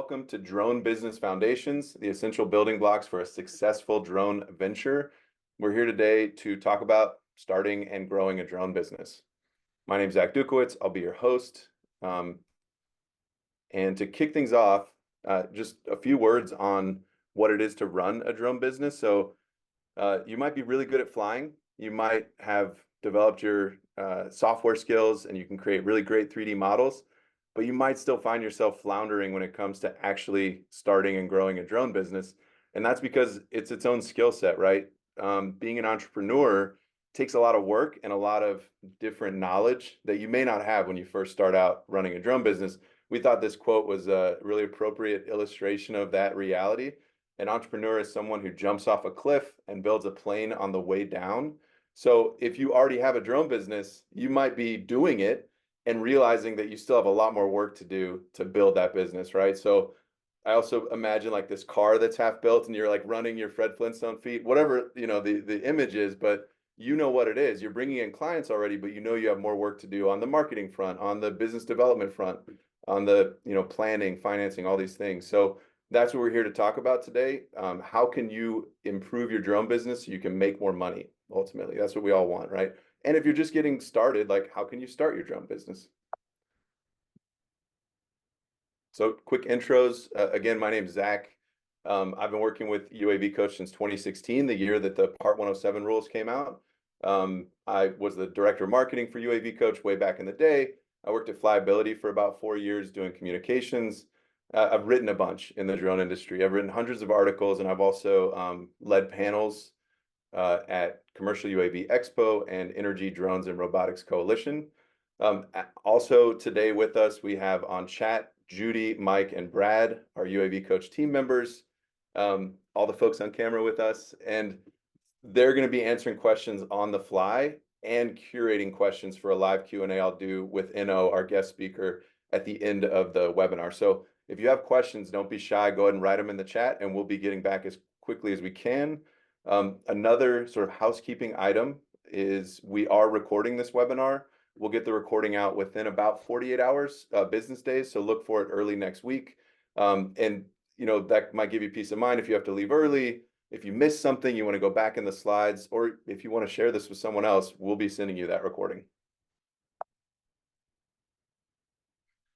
Welcome to Drone Business Foundations, the essential building blocks for a successful drone venture. We're here today to talk about starting and growing a drone business. My name is Zacc Dukowitz. I'll be your host. And to kick things off, just a few words on what it is to run a drone business. So you might be really good at flying. You might have developed your software skills and you can create really great 3D models, but you might still find yourself floundering when it comes to actually starting and growing a drone business. And that's because it's its own skill set, right? Being an entrepreneur takes a lot of work and a lot of different knowledge that you may not have when you first start out running a drone business. We thought this quote was a really appropriate illustration of that reality. An entrepreneur is someone who jumps off a cliff and builds a plane on the way down. So if you already have a drone business, you might be doing it and realizing that you still have a lot more work to do to build that business, right? So I also imagine like this car that's half built and you're like running your Fred Flintstone feet, whatever, the image is, but you know what it is. You're bringing in clients already, but you know you have more work to do on the marketing front, on the business development front, on the, planning, financing, all these things. So that's what we're here to talk about today. How can you improve your drone business so you can make more money? Ultimately, that's what we all want, right? And if you're just getting started, like how can you start your drone business? So quick intros. Again, my name is Zacc. I've been working with UAV Coach since 2016, the year that the Part 107 rules came out. I was the director of marketing for UAV Coach way back in the day. I worked at Flyability for about 4 years doing communications. I've written a bunch in the drone industry. I've written hundreds of articles, and I've also led panels at Commercial UAV Expo and Energy Drones and Robotics Coalition. Also today with us, we have on chat, Judy, Mike, and Brad, our UAV Coach team members, all the folks on camera with us, and they're going to be answering questions on the fly and curating questions for a live Q&A I'll do with Eno, our guest speaker, at the end of the webinar. So if you have questions, don't be shy. Go ahead and write them in the chat, and we'll be getting back as quickly as we can. Another sort of housekeeping item is we are recording this webinar. We'll get the recording out within about 48 hours, business days. So look for it early next week. And that might give you peace of mind if you have to leave early. If you miss something, you want to go back in the slides, or if you want to share this with someone else, we'll be sending you that recording.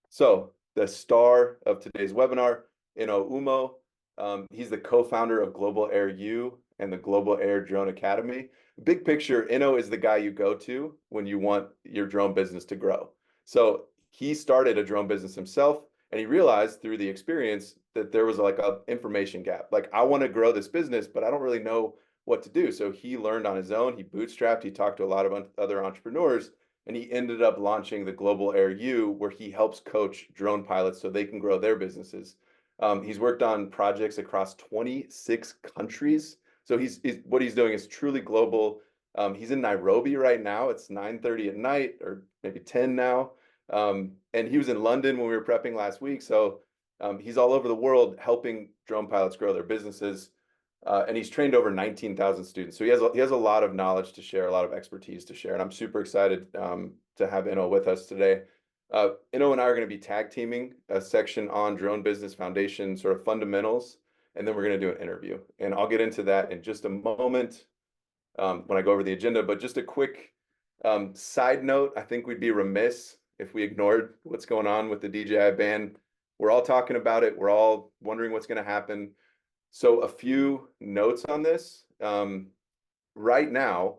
So the star of today's webinar, Eno Umoh. He's the co-founder of Global Air U and the Global Air Drone Academy. Big picture, Eno is the guy you go to when you want your drone business to grow. So he started a drone business himself, and he realized through the experience that there was like a information gap. Like, I want to grow this business, but I don't really know what to do. So he learned on his own. He bootstrapped. He talked to a lot of other entrepreneurs, and he ended up launching the Global Air U, where he helps coach drone pilots so they can grow their businesses. He's worked on projects across 26 countries. So what he's doing is truly global. He's in Nairobi right now. It's 9:30 at night, or maybe 10 now. And he was in London when we were prepping last week. So he's all over the world helping drone pilots grow their businesses. And he's trained over 19,000 students. So he has a lot of knowledge to share, a lot of expertise to share. And I'm super excited to have Eno with us today. Eno and I are going to be tag teaming a section on Drone Business Foundation sort of fundamentals, and then we're going to do an interview. And I'll get into that in just a moment when I go over the agenda. But just a quick side note, I think we'd be remiss if we ignored what's going on with the DJI ban. We're all talking about it. We're all wondering what's going to happen. So a few notes on this. Right now,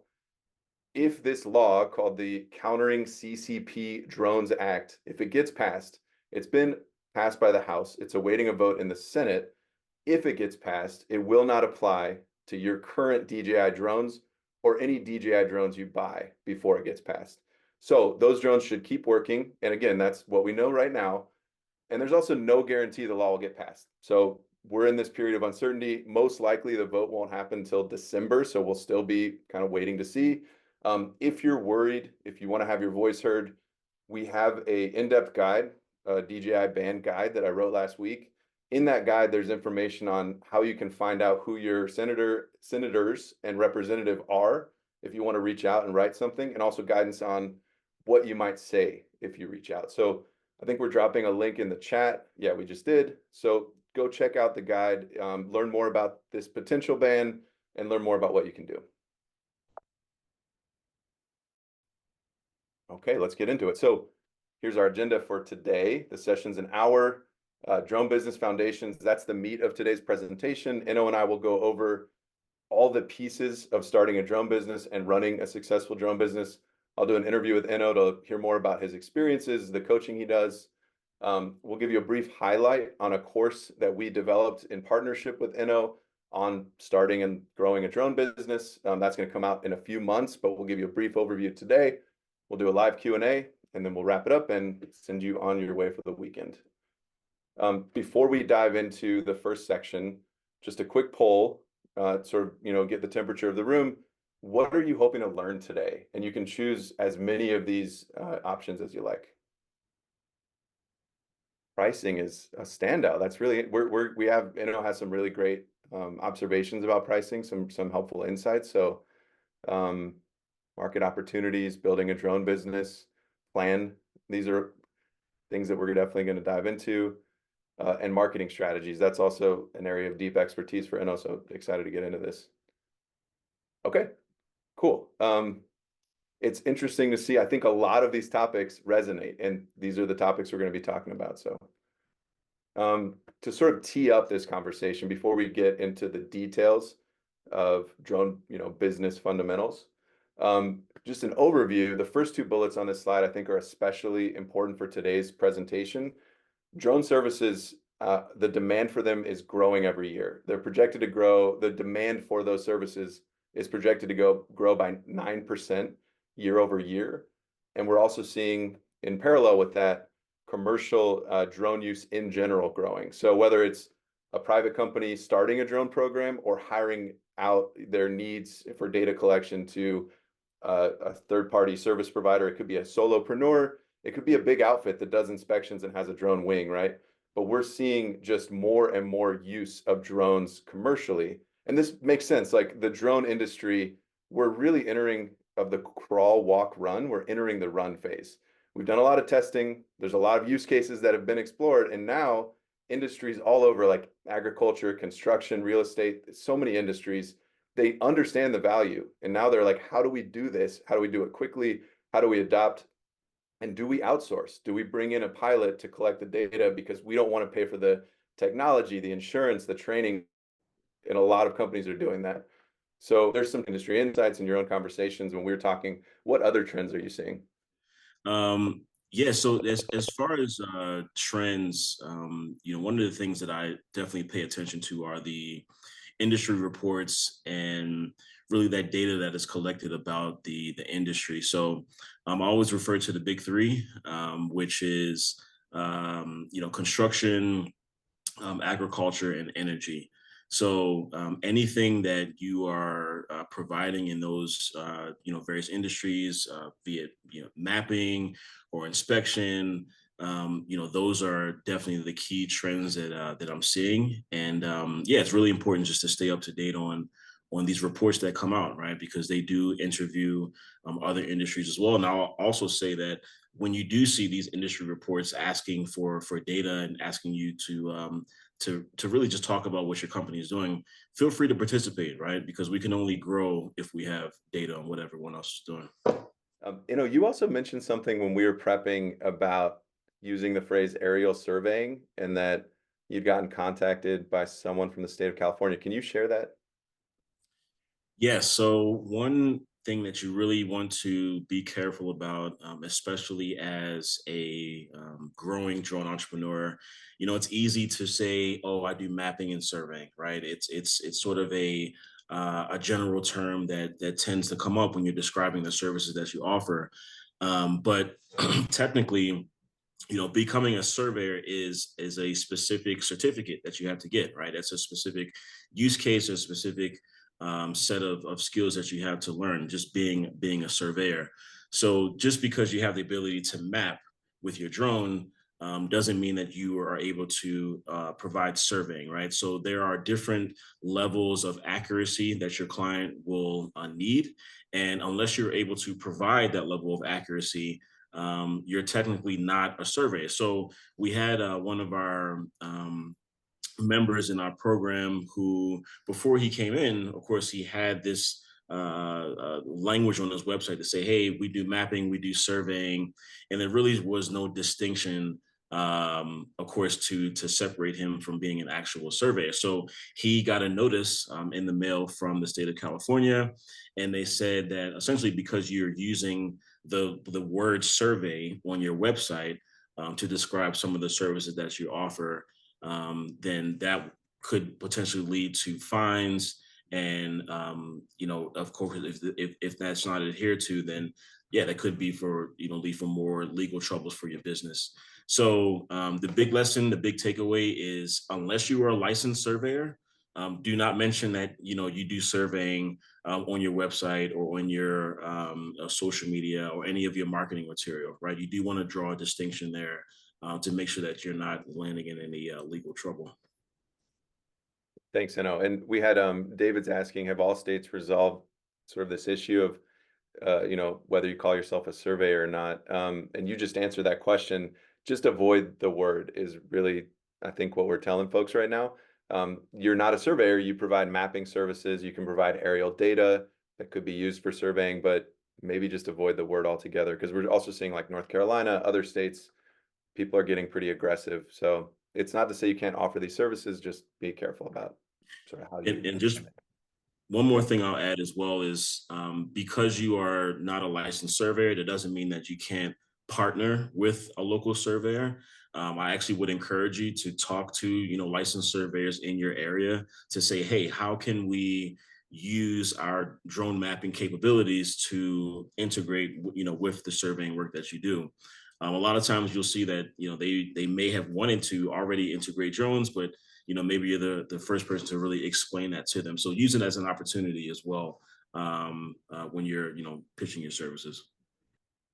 if this law called the Countering CCP Drones Act, if it gets passed, it's been passed by the House. It's awaiting a vote in the Senate. If it gets passed, it will not apply to your current DJI drones or any DJI drones you buy before it gets passed. So those drones should keep working. And again, that's what we know right now. And there's also no guarantee the law will get passed. So we're in this period of uncertainty. Most likely the vote won't happen until December. So we'll still be kind of waiting to see. If you're worried, if you want to have your voice heard, we have an in-depth guide, a DJI ban guide that I wrote last week. In that guide, there's information on how you can find out who your senators and representative are if you want to reach out and write something, and also guidance on what you might say if you reach out. So I think we're dropping a link in the chat. Yeah, we just did. So go check out the guide, learn more about this potential ban, and learn more about what you can do. Okay, let's get into it. So here's our agenda for today. The session's an hour. Drone Business Foundations, that's the meat of today's presentation. Eno and I will go over all the pieces of starting a drone business and running a successful drone business. I'll do an interview with Eno to hear more about his experiences, the coaching he does. We'll give you a brief highlight on a course that we developed in partnership with Eno on starting and growing a drone business. That's going to come out in a few months, but we'll give you a brief overview today. We'll do a live Q&A, and then we'll wrap it up and send you on your way for the weekend. Before we dive into the first section, just a quick poll, sort of, get the temperature of the room. What are you hoping to learn today? And you can choose as many of these options as you like. Pricing is a standout. That's really, Eno has some really great observations about pricing, some helpful insights. So market opportunities, building a drone business plan. These are things that we're definitely going to dive into. And marketing strategies. That's also an area of deep expertise for Eno, so excited to get into this. Okay, cool. It's interesting to see. I think a lot of these topics resonate, and these are the topics we're going to be talking about. So to sort of tee up this conversation before we get into the details of drone, business fundamentals, just an overview. The first two bullets on this slide, I think, are especially important for today's presentation. Drone services, the demand for them is growing every year. They're projected to grow. The demand for those services is projected to grow by 9% year over year. And we're also seeing, in parallel with that, commercial drone use in general growing. So whether it's a private company starting a drone program or hiring out their needs for data collection to a third-party service provider, it could be a solopreneur. It could be a big outfit that does inspections and has a drone wing, right? But we're seeing just more and more use of drones commercially. And this makes sense. Like the drone industry, we're really entering of the crawl, walk, run. We're entering the run phase. We've done a lot of testing. There's a lot of use cases that have been explored. And now industries all over, like agriculture, construction, real estate, so many industries, they understand the value. And now they're like, how do we do this? How do we do it quickly? How do we adopt? And do we outsource? Do we bring in a pilot to collect the data because we don't want to pay for the technology, the insurance, the training? And a lot of companies are doing that. So there's some industry insights in your own conversations when we're talking. What other trends are you seeing? Yeah, so as far as trends, one of the things that I definitely pay attention to are the industry reports and really that data that is collected about the industry. So I always refer to the big three, which is construction, agriculture, and energy. So anything that you are providing in those various industries, be it mapping or inspection, those are definitely the key trends that I'm seeing. And it's really important just to stay up to date on these reports that come out, right? Because they do interview other industries as well. And I'll also say that when you do see these industry reports asking for data and asking you to really just talk about what your company is doing, feel free to participate, right? Because we can only grow if we have data on what everyone else is doing. You also mentioned something when we were prepping about using the phrase aerial surveying and that you'd gotten contacted by someone from the state of California. Can you share that? Yes. So one thing that you really want to be careful about, especially as a growing drone entrepreneur, it's easy to say, "Oh, I do mapping and surveying," right? It's sort of a general term that tends to come up when you're describing the services that you offer, but technically, becoming a surveyor is a specific certificate that you have to get, right? That's a specific use case, a specific set of skills that you have to learn just being a surveyor. So just because you have the ability to map with your drone doesn't mean that you are able to provide surveying, right? So there are different levels of accuracy that your client will need. And unless you're able to provide that level of accuracy, you're technically not a surveyor. So we had one of our members in our program who, before he came in, of course, he had this language on his website to say, hey, we do mapping, we do surveying. And there really was no distinction, of course, to separate him from being an actual surveyor. So he got a notice in the mail from the state of California. And they said that essentially because you're using the word survey on your website to describe some of the services that you offer, then that could potentially lead to fines. And of course, if that's not adhered to, then yeah, that could be for lead for more legal troubles for your business. So the big lesson, the big takeaway is unless you are a licensed surveyor, do not mention that you do surveying on your website or on your social media or any of your marketing material, right? You do want to draw a distinction there to make sure that you're not landing in any legal trouble. Thanks, Eno. And we had David's asking, have all states resolved sort of this issue of whether you call yourself a surveyor or not? And you just answered that question. Just avoid the word is really, I think, what we're telling folks right now. You're not a surveyor. You provide mapping services. You can provide aerial data that could be used for surveying, but maybe just avoid the word altogether, because we're also seeing like North Carolina, other states, people are getting pretty aggressive. So it's not to say you can't offer these services, just be careful about sort of how you And just mention it. one more thing I'll add as well is because you are not a licensed surveyor, that doesn't mean that you can't partner with a local surveyor. I actually would encourage you to talk to licensed surveyors in your area to say, hey, how can we use our drone mapping capabilities to integrate with the surveying work that you do. A lot of times you'll see that they may have wanted to already integrate drones, but maybe you're the first person to really explain that to them. So use it as an opportunity as well when you're pitching your services.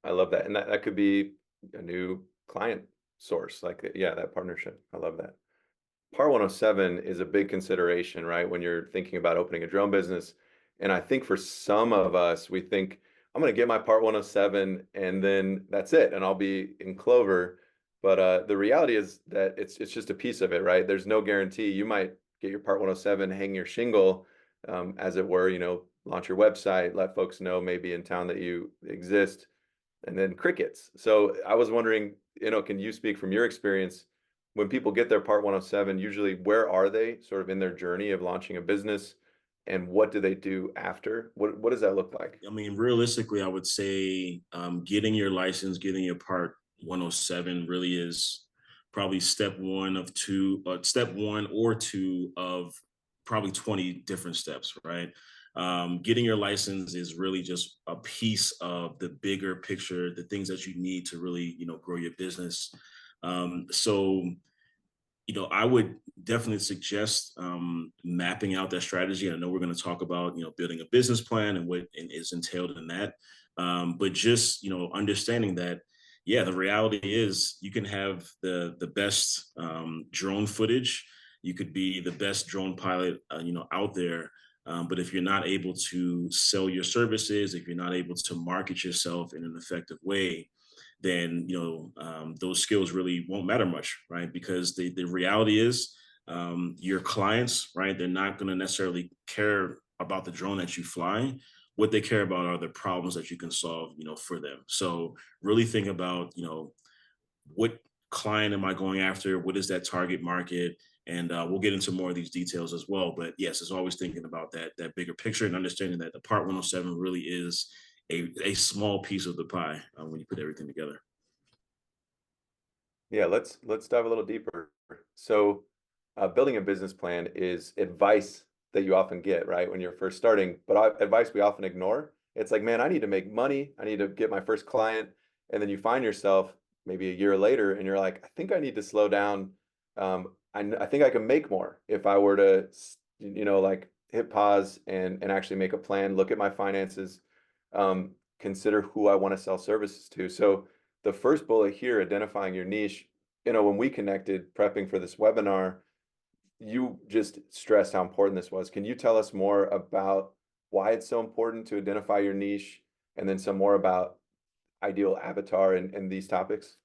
I love that. And that could be a new client source, like, yeah, that partnership. I love that. Part 107 is a big consideration, right? When you're thinking about opening a drone business. And I think for some of us, we think, I'm going to get my Part 107 and then that's it. And I'll be in clover. But the reality is that it's just a piece of it, right? There's no guarantee. You might get your Part 107, hang your shingle, as it were, launch your website, let folks know maybe in town that you exist, and then crickets. So I was wondering, can you speak from your experience when people get their Part 107, usually where are they sort of in their journey of launching a business, and what do they do after? What does that look like? I mean, realistically, I would say getting your license, getting your Part 107 really is probably step one or two of probably 20 different steps, right? Getting your license is really just a piece of the bigger picture, the things that you need to really, grow your business. So I would definitely suggest mapping out that strategy. I know we're going to talk about, building a business plan and what is entailed in that. But just, understanding that, yeah, the reality is you can have the best drone footage. You could be the best drone pilot, out there. But if you're not able to sell your services, if you're not able to market yourself in an effective way, then those skills really won't matter much, right? Because the reality is your clients, right? They're not going to necessarily care about the drone that you fly. What they care about are the problems that you can solve, for them. So really think about, what client am I going after? What is that target market? And we'll get into more of these details as well. But yes, it's always thinking about that bigger picture and understanding that the Part 107 really is a small piece of the pie when you put everything together. Yeah, let's dive a little deeper. So, building a business plan is advice that you often get, right, when you're first starting, but advice we often ignore. It's like, man, I need to make money. I need to get my first client, and then you find yourself maybe a year later, and you're like, I think I need to slow down. I think I can make more if I were to, like hit pause and actually make a plan, look at my finances, consider who I want to sell services to. So the first bullet here, identifying your niche, when we connected prepping for this webinar, you just stressed how important this was. Can you tell us more about why it's so important to identify your niche, and then some more about ideal avatar in these topics?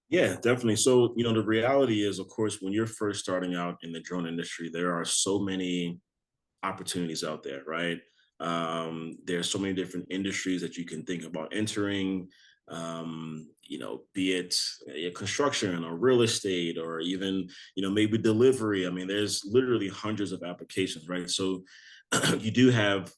Yeah, definitely. So, the reality is, of course, when you're first starting out in the drone industry, there are so many opportunities out there, right? There's so many different industries that you can think about entering, be it construction or real estate or even, maybe delivery. I mean, there's literally hundreds of applications, right? So you do have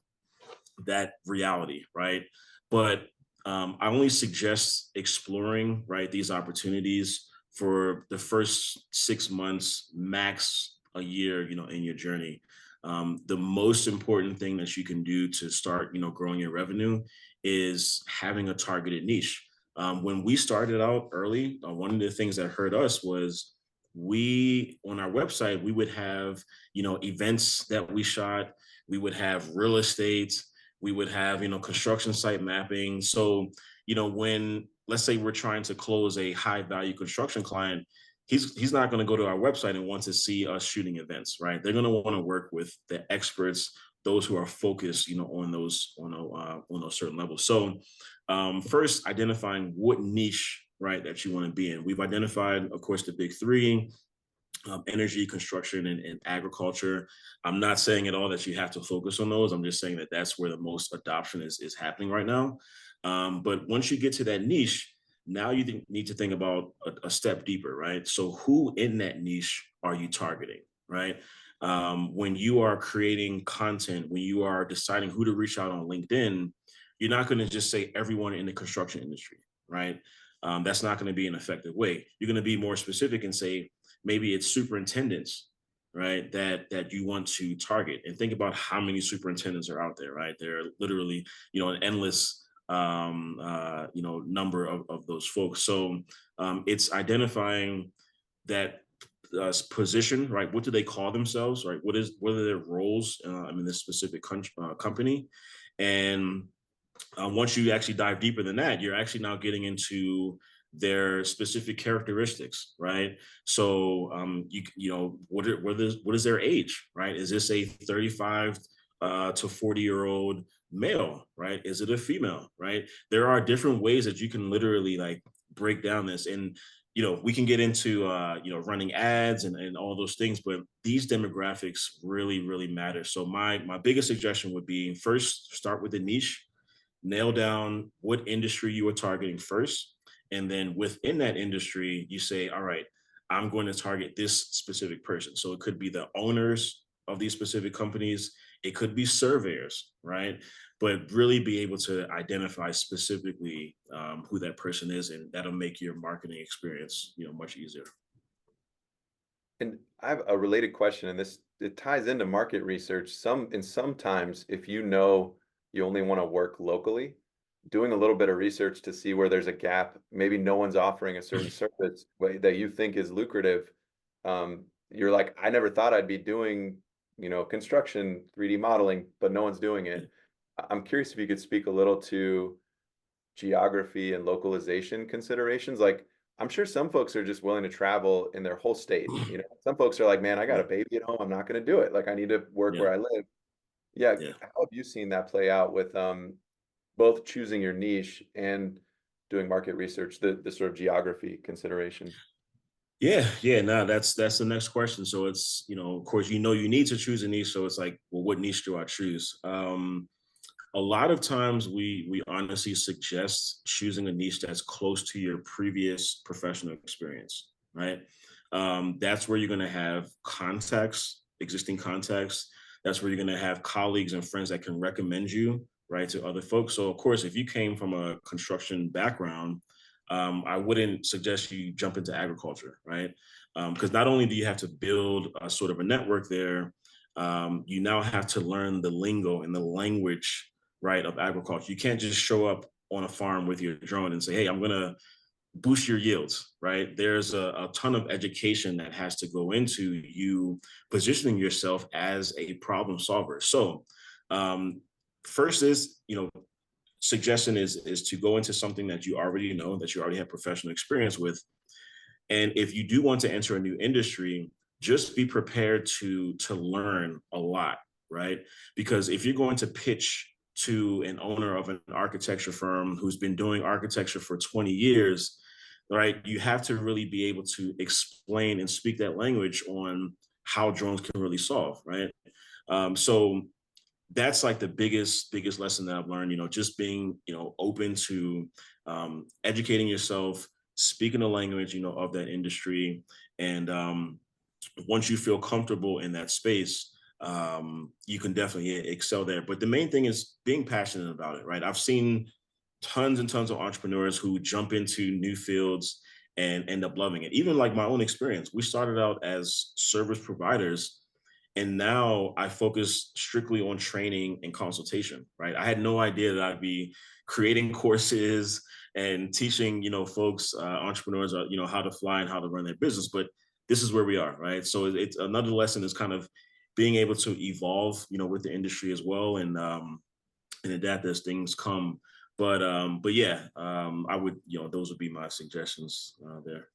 that reality, right? But I only suggest exploring, right, these opportunities for the first 6 months, max a year, in your journey. The most important thing that you can do to start, growing your revenue is having a targeted niche. When we started out early, one of the things that hurt us was we on our website we would have events that we shot, we would have real estate, we would have construction site mapping. So when, let's say, we're trying to close a high value construction client, he's not going to go to our website and want to see us shooting events, right? They're going to want to work with the experts, those who are focused on those certain levels. So first, identifying what niche, right, that you want to be in. We've identified, of course, the big three: energy, construction, and agriculture. I'm not saying at all that you have to focus on those. I'm just saying that that's where the most adoption is happening right now. But once you get to that niche, now you need to think about a step deeper, right? So who in that niche are you targeting, right? When you are creating content, when you are deciding who to reach out on LinkedIn, you're not going to just say everyone in the construction industry, right? That's not going to be an effective way. You're going to be more specific and say, maybe it's superintendents, right, that you want to target. And think about how many superintendents are out there, right? There are literally an endless number of those folks. So it's identifying that position, right? What do they call themselves, right? What are their roles in this specific company? And once you actually dive deeper than that, you're actually now getting into their specific characteristics, right? So what is their age, right? Is this a 35 to 40-year-old male, right? Is it a female, right? There are different ways that you can literally like break down this. And we can get into running ads and all those things, but these demographics really matter. So my biggest suggestion would be, first, start with a niche, nail down what industry you are targeting first. And then within that industry, you say, all right, I'm going to target this specific person. So it could be the owners of these specific companies, it could be surveyors, right? But really be able to identify specifically who that person is, and that'll make your marketing experience, much easier. And I have a related question, and this it ties into market research. Sometimes if you know you only want to work locally, doing a little bit of research to see where there's a gap, maybe no one's offering a certain service that you think is lucrative. You're like, I never thought I'd be doing, construction, 3D modeling, but no one's doing it. I'm curious if you could speak a little to geography and localization considerations. Like, I'm sure some folks are just willing to travel in their whole state. Some folks are like, man, I got a Yeah, baby at home. I'm not going to do it. Like, I need to work yeah, where I live. Yeah. yeah. How have you seen that play out with both choosing your niche and doing market research, the sort of geography consideration? Yeah. No, that's the next question. So it's, of course, you need to choose a niche. So it's like, well, what niche do I choose? A lot of times we honestly suggest choosing a niche that's close to your previous professional experience, right? That's where you're going to have contacts, existing contacts. That's where you're going to have colleagues and friends that can recommend you, right, to other folks. So of course, if you came from a construction background, I wouldn't suggest you jump into agriculture, right? Because not only do you have to build a sort of a network there, you now have to learn the lingo and the language, right, of agriculture. You can't just show up on a farm with your drone and say, hey, I'm going to boost your yields, right? There's a ton of education that has to go into you positioning yourself as a problem solver. So um, first is, suggestion is to go into something that you already know, that you already have professional experience with. And if you do want to enter a new industry, just be prepared to learn a lot, right? Because if you're going to pitch to an owner of an architecture firm who's been doing architecture for 20 years, right? You have to really be able to explain and speak that language on how drones can really solve, right? So that's like the biggest lesson that I've learned, just being, open to educating yourself, speaking the language, of that industry. And once you feel comfortable in that space, you can definitely excel there. But the main thing is being passionate about it, right? I've seen tons and tons of entrepreneurs who jump into new fields and end up loving it. Even like my own experience, we started out as service providers, and now I focus strictly on training and consultation, right? I had no idea that I'd be creating courses and teaching, folks, entrepreneurs, how to fly and how to run their business. But this is where we are, right? So it's another lesson is kind of being able to evolve, with the industry as well, and adapt as things come. But yeah, I would, those would be my suggestions there.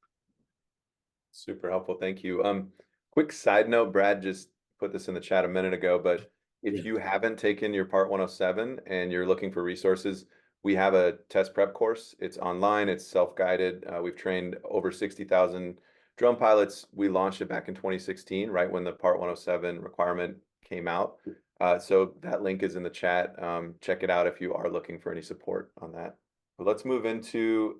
Super helpful. Thank you. Quick side note, Brad just put this in the chat a minute ago, but if Yeah. you haven't taken your Part 107 and you're looking for resources, we have a test prep course. It's online, it's self-guided. We've trained over 60,000 drone pilots. We launched it back in 2016, right when the Part 107 requirement came out. So that link is in the chat. Check it out if you are looking for any support on that. But let's move into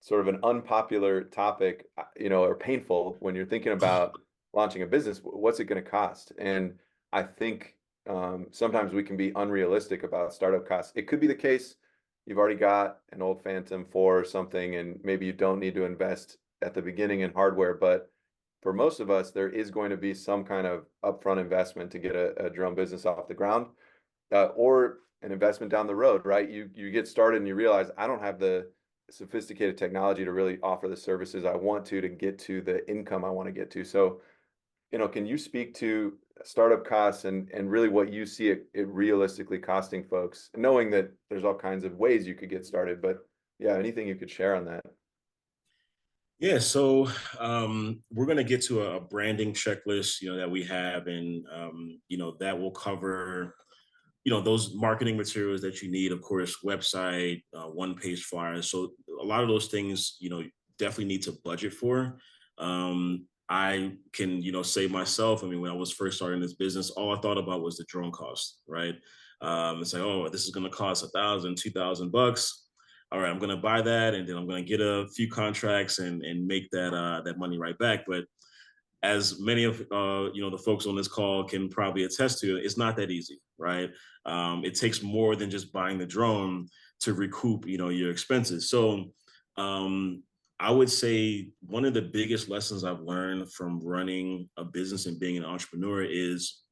sort of an unpopular topic, or painful when you're thinking about launching a business. What's it going to cost? And I think sometimes we can be unrealistic about startup costs. It could be the case you've already got an old Phantom 4 or something, and maybe you don't need to invest at the beginning in hardware. But for most of us, there is going to be some kind of upfront investment to get a drone business off the ground, or an investment down the road, right? You get started and you realize I don't have the sophisticated technology to really offer the services I want to get to the income I want to get to. So, can you speak to startup costs and really what you see it realistically costing folks, knowing that there's all kinds of ways you could get started, but yeah, anything you could share on that? Yeah, so we're going to get to a branding checklist, that we have, and that will cover, those marketing materials that you need, of course, website, one-page flyers. So a lot of those things, definitely need to budget for. I can, say myself, I mean, when I was first starting this business, all I thought about was the drone cost, right? It's like, oh, this is going to cost $1,000, $2,000. All right, I'm going to buy that, and then I'm going to get a few contracts and make that money right back. But as many of the folks on this call can probably attest to, it's not that easy, right? It takes more than just buying the drone to recoup, your expenses. So I would say one of the biggest lessons I've learned from running a business and being an entrepreneur is,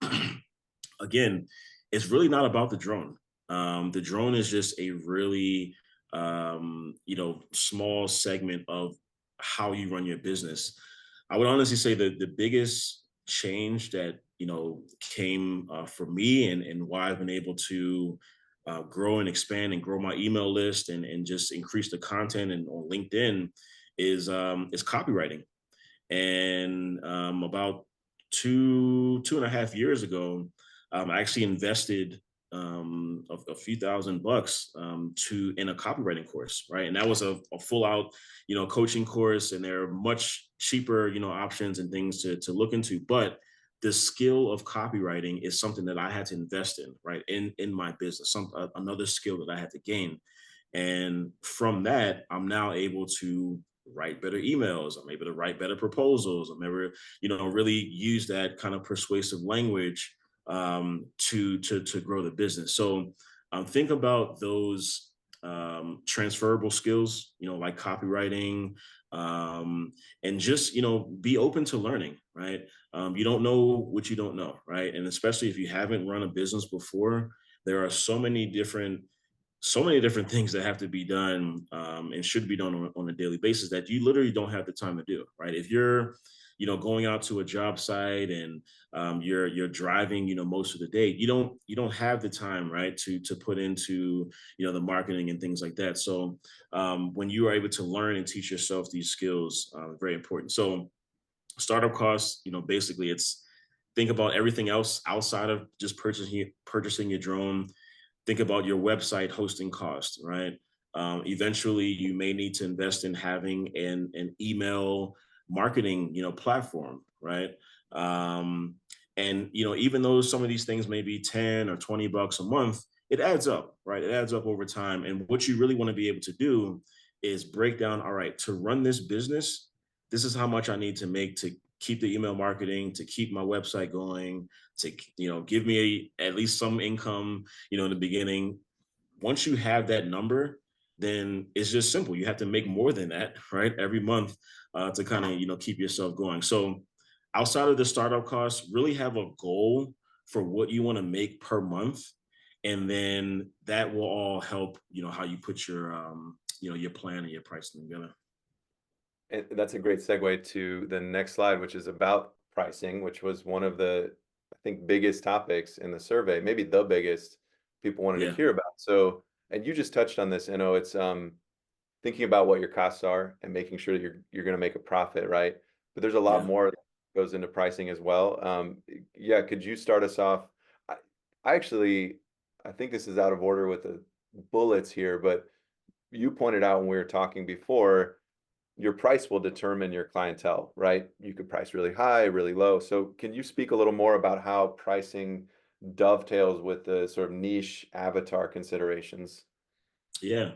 again, it's really not about the drone. The drone is just a really, small segment of how you run your business. I would honestly say that the biggest change that came for me, and why I've been able to grow and expand and grow my email list and just increase the content and on LinkedIn is copywriting. And about two and a half years ago, I actually invested a few $1,000s in a copywriting course, right? And that was a full out, coaching course, and there are much cheaper, options and things to look into. But the skill of copywriting is something that I had to invest in, right? In my business, another skill that I had to gain. And from that, I'm now able to write better emails. I'm able to write better proposals. I'm able, really use that kind of persuasive language to grow the business. So think about those transferable skills, like copywriting, and just, be open to learning, right? You don't know what you don't know, right? And especially if you haven't run a business before, there are so many different things that have to be done, and should be done on a daily basis that you literally don't have the time to do, right? If you're, going out to a job site and you're driving, most of the day, you don't have the time, right, to put into, the marketing and things like that. So when you are able to learn and teach yourself these skills, very important. So startup costs, basically think about everything else outside of just purchasing your drone. Think about your website hosting costs, right? Eventually, you may need to invest in having an email marketing, platform, right? Um, and even though some of these things may be 10 or $20 a month, it adds up, right? It adds up over time. And what you really want to be able to do is break down, all right, to run this business, this is how much I need to make to keep the email marketing, to keep my website going, to give me at least some income, in the beginning. Once you have that number, then it's just simple. You have to make more than that, right, every month, to kind of keep yourself going. So outside of the startup costs, really have a goal for what you want to make per month, and then that will all help how you put your plan and your pricing together. And that's a great segue to the next slide, which is about pricing, which was one of the, I think, biggest topics in the survey, maybe the biggest people wanted to Yeah, hear about. So, and you just touched on this, it's thinking about what your costs are and making sure that you're going to make a profit, right? But there's a lot yeah. more that goes into pricing as well. Yeah, could you start us off? I, I actually, I think this is out of order with the bullets here, but you pointed out when we were talking before, your price will determine your clientele, right? You could price really high, really low. So can you speak a little more about how pricing dovetails with the sort of niche avatar considerations? Yeah.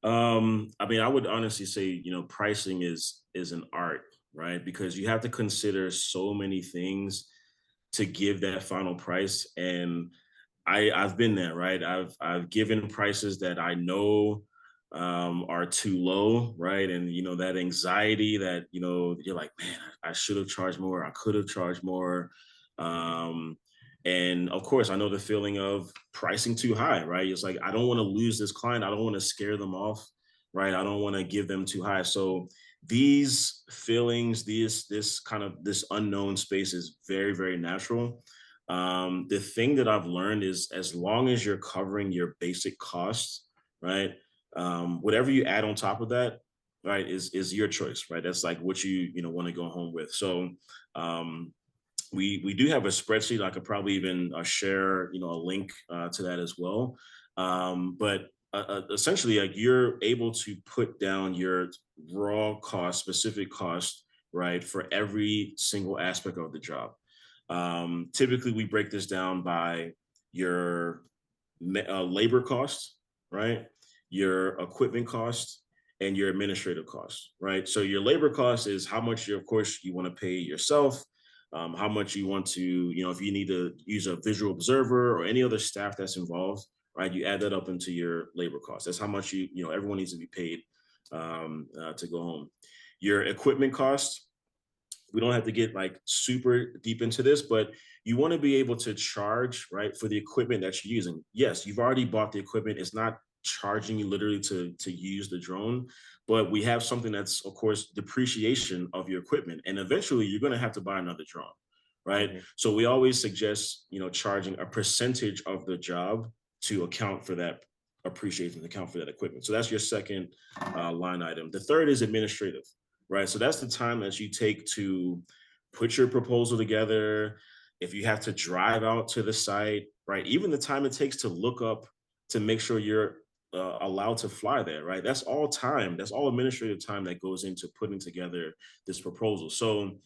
I mean, I would honestly say, pricing is an art, right? Because you have to consider so many things to give that final price. And I've been there, right? I've given prices that I know are too low, right? And that anxiety that you're like, man, I should have charged more, I could have charged more. Um, and of course, I know the feeling of pricing too high, right? It's like I don't want to lose this client, I don't want to scare them off, right? I don't want to give them too high. So these feelings, this unknown space is very, very natural. The thing that I've learned is as long as you're covering your basic costs, right? Whatever you add on top of that, right, is your choice, right? That's like what you want to go home with. So um, we do have a spreadsheet. I could probably even share a link to that as well. But essentially, like you're able to put down your raw cost, specific cost, right, for every single aspect of the job. Typically, we break this down by your labor costs, right? Your equipment costs and your administrative costs, right? So your labor cost is how much of course, you want to pay yourself, how much you want to, if you need to use a visual observer or any other staff that's involved, right? You add that up into your labor cost. That's how much everyone needs to be paid to go home. Your equipment costs, we don't have to get like super deep into this, but you want to be able to charge, right, for the equipment that you're using. Yes, you've already bought the equipment. It's not charging you literally to use the drone, but we have something that's, of course, depreciation of your equipment. And eventually you're going to have to buy another drone, right? Mhm. So we always suggest, charging a percentage of the job to account for that appreciation, to account for that equipment. So that's your second line item. The third is administrative, right? So that's the time that you take to put your proposal together. If you have to drive out to the site, right? Even the time it takes to look up to make sure you're allowed to fly there, right? That's all time. That's all administrative time that goes into putting together this proposal. So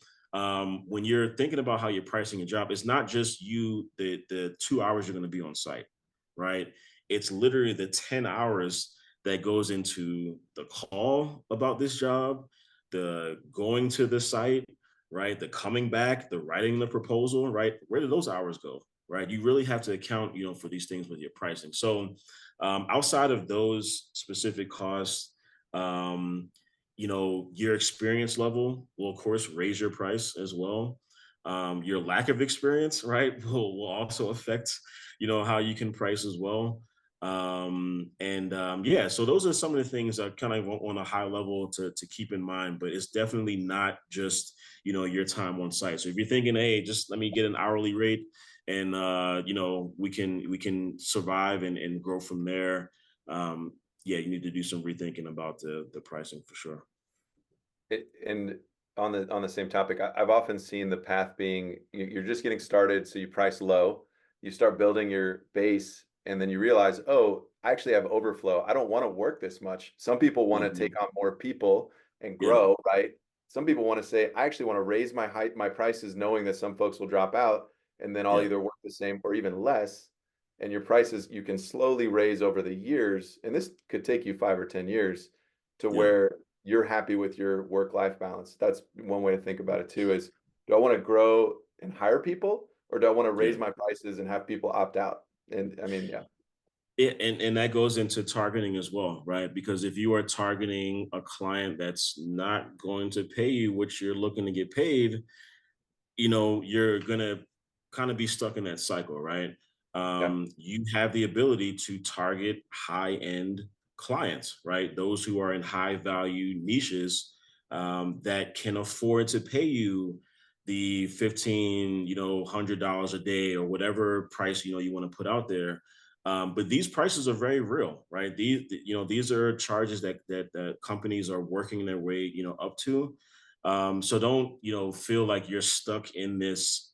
when you're thinking about how you're pricing a job, it's not just the 2 hours you're going to be on site, right? It's literally the 10 hours that goes into the call about this job, the going to the site, right? The coming back, the writing the proposal, right? Where do those hours go? Right. You really have to account, for these things with your pricing. So outside of those specific costs, your experience level will of course raise your price as well. Your lack of experience, right, will also affect, how you can price as well. Yeah, so those are some of the things I kind of on a high level to keep in mind, but it's definitely not just your time on site. So if you're thinking, hey, just let me get an hourly rate and we can survive and grow from there, yeah, you need to do some rethinking about the pricing for sure. And on the same topic, I've often seen the path being you're just getting started, so you price low, you start building your base, and then you realize, oh, I actually have overflow. I don't want to work this much. Some people want to take Mhm. on more people and Yeah, grow, right? Some people want to say, I actually want to raise my prices, knowing that some folks will drop out, and then I'll yeah, either work the same or even less. And your prices you can slowly raise over the years, and this could take you 5 or 10 years to yeah. where you're happy with your work-life balance. That's one way to think about it too, is do I want to grow and hire people, or do I want to raise Yeah. my prices and have people opt out? And I mean, yeah, And that goes into targeting as well, right? Because if you are targeting a client that's not going to pay you what you're looking to get paid, you're gonna kind of be stuck in that cycle, right? yeah, You have the ability to target high end clients, right? Those who are in high value niches that can afford to pay you the 15, $100 a day or whatever price you want to put out there. But these prices are very real, right? These are charges that companies are working their way, up to. So don't, feel like you're stuck in this,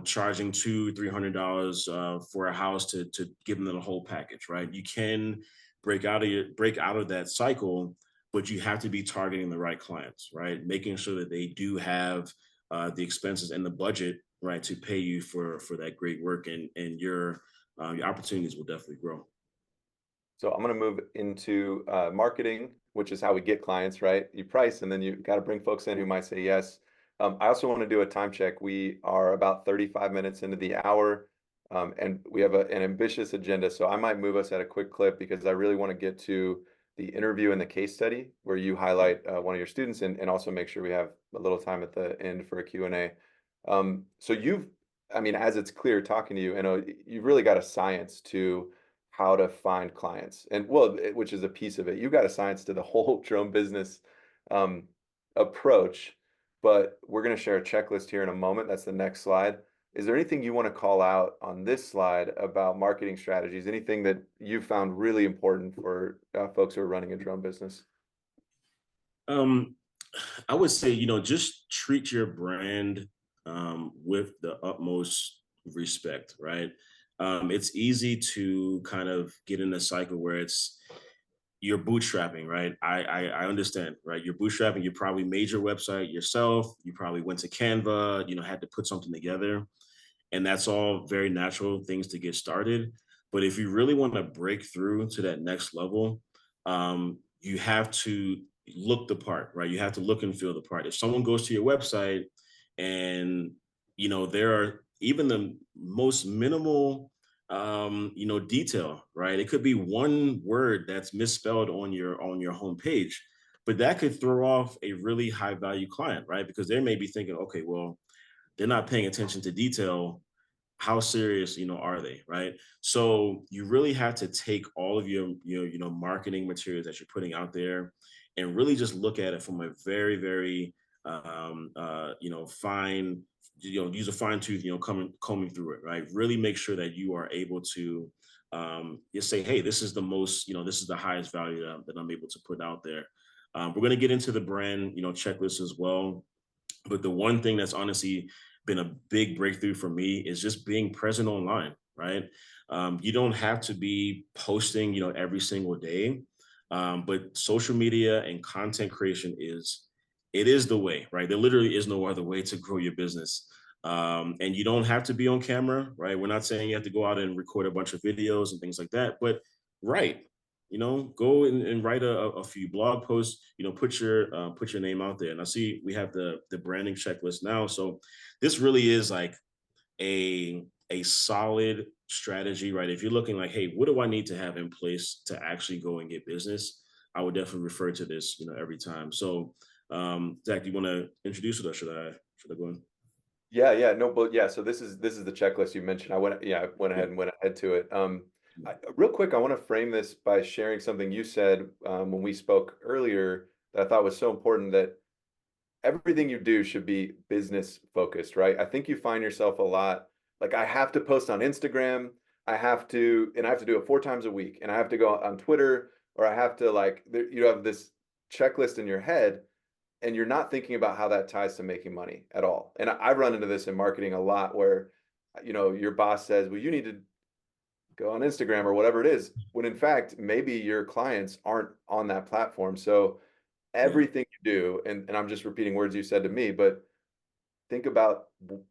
charging $200-300 for a house to give them the whole package, right? You can break out of that cycle, but you have to be targeting the right clients, right? Making sure that they do have the expenses and the budget, right, to pay you for that great work, and your opportunities will definitely grow. so I'm going to move into marketing, which is how we get clients, right? You price, and then you got to bring folks in who might say yes. I also want to do a time check. We are about 35 minutes into the hour, and we have an ambitious agenda. So I might move us at a quick clip because I really want to get to the interview and the case study where you highlight one of your students, and also make sure we have a little time at the end for a Q&A. So I mean, as it's clear talking to you, you've really got a science to how to find clients, and well, which is a piece of it. You got a science to the whole drone business um, approach, but we're going to share a checklist here in a moment. That's the next slide. Is there anything you want to call out on this slide about marketing strategies? Anything that you found really important for folks who are running a drone business? Um, I would say, just treat your brand with the utmost respect, right? It's easy to kind of get in a cycle where you're bootstrapping, right? I understand, right? You're bootstrapping. You probably made your website yourself. You probably went to Canva, had to put something together, and that's all very natural things to get started. But if you really want to break through to that next level, you have to look the part, right? You have to look and feel the part. If someone goes to your website and there are even the most minimal detail, right? It could be one word that's misspelled on your homepage, but that could throw off a really high value client, right? Because they may be thinking, okay, well, they're not paying attention to detail. How serious are they, right? So you really have to take all of your marketing materials that you're putting out there and really just look at it from a very, very fine, use a fine tooth, combing through it, right? Really make sure that you are able to just say, hey, this is the most, this is the highest value that I'm able to put out there. We're going to get into the brand checklist as well, but the one thing that's honestly been a big breakthrough for me is just being present online, right? You don't have to be posting, every single day, but social media and content creation is the way, right? There literally is no other way to grow your business. And you don't have to be on camera, right? We're not saying you have to go out and record a bunch of videos and things like that, but write, go and write a few blog posts, put your name out there. And I see we have the branding checklist now. So this really is like a solid strategy, right? If you're looking like, hey, what do I need to have in place to actually go and get business? I would definitely refer to this, every time. So Zacc, do you want to introduce it, or should I go in? Yeah, yeah, no, but yeah. So this is the checklist you mentioned. I went Yeah. ahead and went ahead to it. Real quick, I want to frame this by sharing something you said when we spoke earlier that I thought was so important, that everything you do should be business focused, right? I think you find yourself a lot like, I have to post on Instagram, and I have to do it 4 times a week, and I have to go on Twitter, or I have to, like, you have this checklist in your head, and you're not thinking about how that ties to making money at all. And I've run into this in marketing a lot where, your boss says, well, you need to go on Instagram or whatever it is, when in fact, maybe your clients aren't on that platform. So Yeah. everything you do, and I'm just repeating words you said to me, but think about,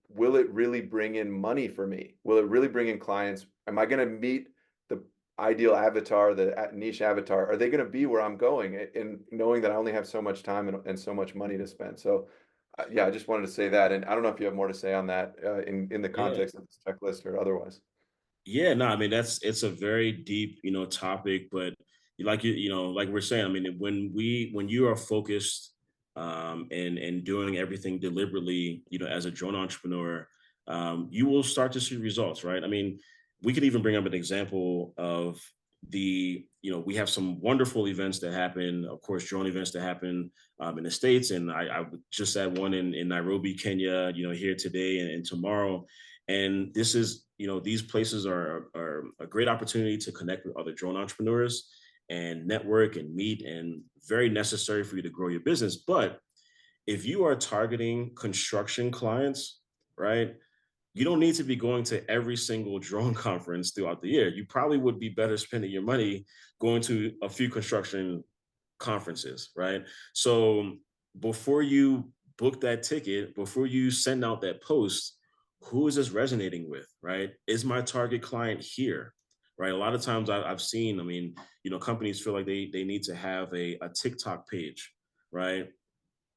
will it really bring in money for me? Will it really bring in clients? Am I going to meet the ideal avatar, the niche avatar? Are they going to be where I'm going? And knowing that I only have so much time and so much money to spend. So, yeah, I just wanted to say that. And I don't know if you have more to say on that in the Yeah. context of this checklist or otherwise. Yeah, no, I mean it's a very deep, topic, but like we're saying, I mean, when you are focused and doing everything deliberately, as a drone entrepreneur, you will start to see results, right? I mean, we could even bring up an example of we have some wonderful events that happen, of course, drone events that happen in the States. And I just had one in Nairobi, Kenya, here today and tomorrow. And this is, these places are a great opportunity to connect with other drone entrepreneurs and network and meet, and very necessary for you to grow your business. But if you are targeting construction clients, right, you don't need to be going to every single drone conference throughout the year. You probably would be better spending your money going to a few construction conferences, right? So before you book that ticket, before you send out that post, who is this resonating with, right? Is my target client here? Right. A lot of times I've seen, I mean, companies feel like they need to have a TikTok page, right?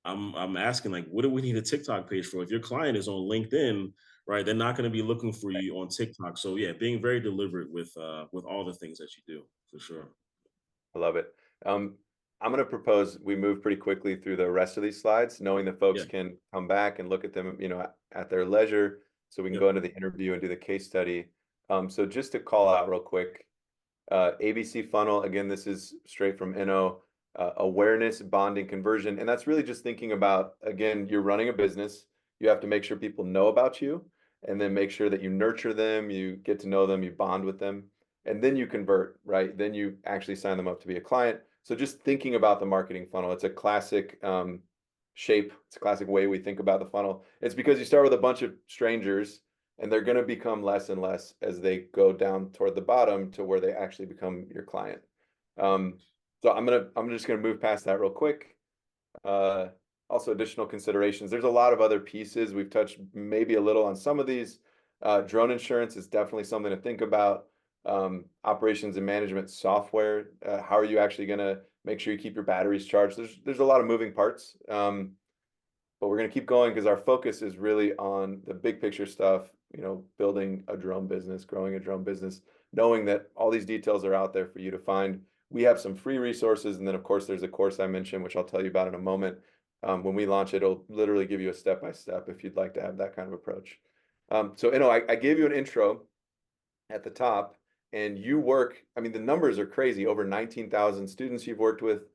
I'm asking, like, what do we need a TikTok page for? If your client is on LinkedIn, right, they're not going to be looking for you on TikTok. So yeah, being very deliberate with all the things that you do, for sure. I love it. Um, I'm going to propose we move pretty quickly through the rest of these slides, knowing that folks Yeah. can come back and look at them, at their leisure, so we can go Yep. into the interview and do the case study. So just to call out real quick, ABC funnel, again, this is straight from Eno, awareness, bonding, conversion. And that's really just thinking about, again, you're running a business. You have to make sure people know about you, and then make sure that you nurture them, you get to know them, you bond with them, and then you convert, right? Then you actually sign them up to be a client. So just thinking about the marketing funnel, it's a classic shape. It's a classic way we think about the funnel. It's because you start with a bunch of strangers, and they're going to become less and less as they go down toward the bottom to where they actually become your client. Um, so I'm just gonna move past that real quick. Uh, Also, additional considerations. There's a lot of other pieces. We've touched maybe a little on some of these. Drone insurance is definitely something to think about. Operations and management software. How are you actually gonna make sure you keep your batteries charged? There's a lot of moving parts. But we're going to keep going because our focus is really on the big picture stuff, building a drone business, growing a drone business, knowing that all these details are out there for you to find. We have some free resources. And then, of course, there's a course I mentioned, which I'll tell you about in a moment. When we launch it, it'll literally give you a step by step if you'd like to have that kind of approach. I gave you an intro at the top, and you work, I mean, the numbers are crazy, over 19,000 students you've worked with.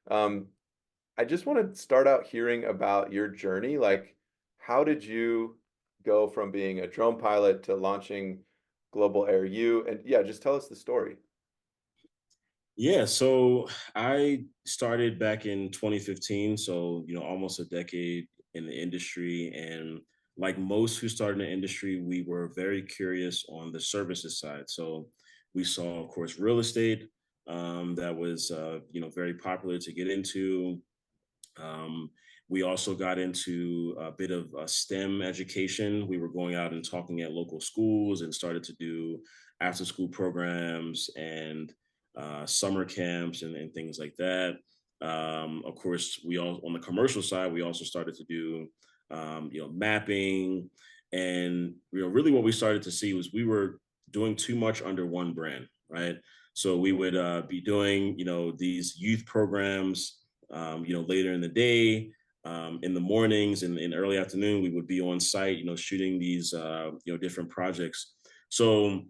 Um, I just want to start out hearing about your journey. Like, how did you go from being a drone pilot to launching Global Air U? And yeah, just tell us the story. Yeah, so I started back in 2015, so almost a decade in the industry. And like most who started in the industry, we were very curious on the services side. So we saw, of course, real estate that was very popular to get into. Um, we also got into a bit of STEM education. We were going out and talking at local schools and started to do after school programs and summer camps and things like that. Of course, we all on the commercial side, we also started to do mapping, and really what we started to see was we were doing too much under one brand, right? So we would be doing these youth programs later in the day, in the mornings and in early afternoon, we would be on site, shooting these, different projects. So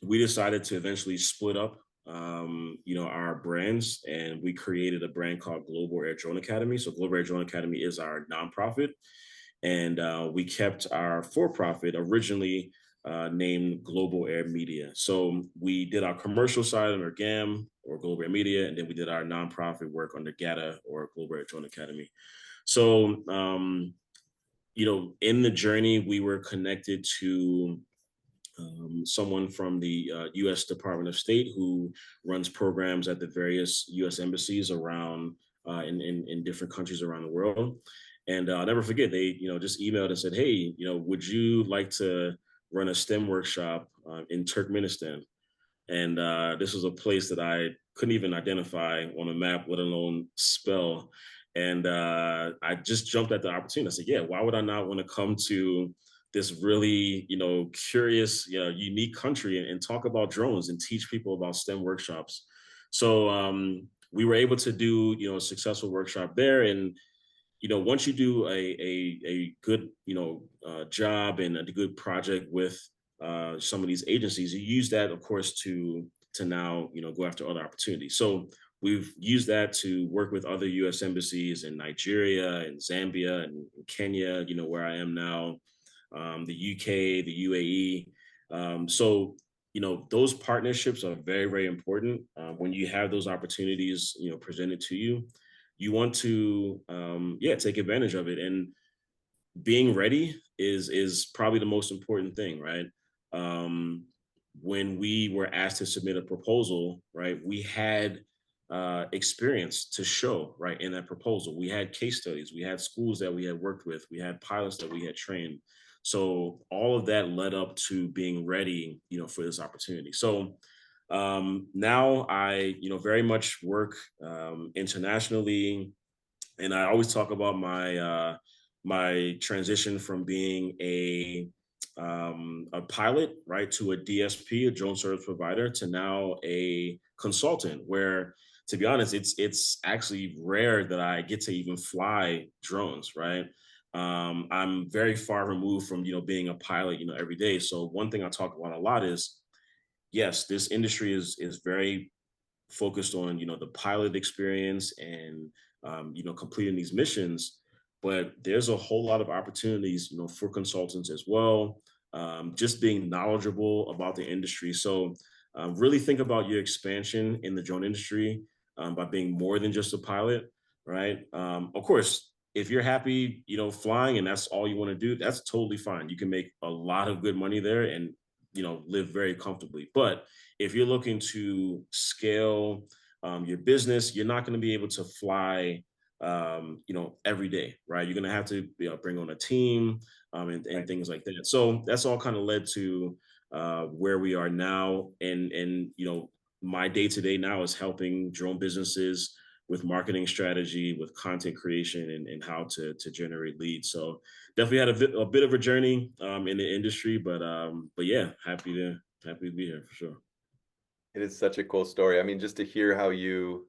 we decided to eventually split up, our brands, and we created a brand called Global Air Drone Academy. So Global Air Drone Academy is our nonprofit, and we kept our for-profit originally named Global Air Media. So we did our commercial side under GAM or Global Air Media, and then we did our nonprofit work under GATA or Global Air Drone Academy. So, in the journey, we were connected to someone from the U.S. Department of State who runs programs at the various U.S. embassies around in different countries around the world. And I'll never forget, they just emailed and said, "Hey, would you like to run a STEM workshop in Turkmenistan?" And this was a place that I couldn't even identify on a map, let alone spell. And I just jumped at the opportunity. I said, "Yeah, why would I not want to come to this really, curious, unique country and talk about drones and teach people about STEM workshops?" So we were able to do, a successful workshop there, and once you do a good, job and a good project with some of these agencies, you use that, of course, to now, go after other opportunities. So we've used that to work with other U.S. embassies in Nigeria and Zambia and Kenya, where I am now, the UK, the UAE. So those partnerships are very, very important. When you have those opportunities, presented to you, you want to yeah, take advantage of it. And being ready is probably the most important thing, right? um when we were asked to submit a proposal, right, we had experience to show, right, in that proposal. We had case studies, we had schools that we had worked with, we had pilots that we had trained. So all of that led up to being ready, for this opportunity. So now I, very much work internationally, and I always talk about my transition from being a pilot, right, to a DSP, a drone service provider, to now a consultant. Where, to be honest, it's actually rare that I get to even fly drones, right? I'm very far removed from being a pilot, every day. So one thing I talk about a lot is, yes, this industry is very focused on the pilot experience and completing these missions, but there's a whole lot of opportunities for consultants as well, just being knowledgeable about the industry. So really think about your expansion in the drone industry by being more than just a pilot, right? Of course, if you're happy flying and that's all you want to do, that's totally fine. You can make a lot of good money there and live very comfortably. But if you're looking to scale your business, you're not going to be able to fly, every day, right? You're going to have to bring on a team and Right. things like that. So that's all kind of led to where we are now. And my day to day now is helping drone businesses with marketing strategy, with content creation, and how to generate leads. So definitely had a bit of a journey in the industry, but yeah, happy to be here for sure. It is such a cool story. I mean, just to hear how you,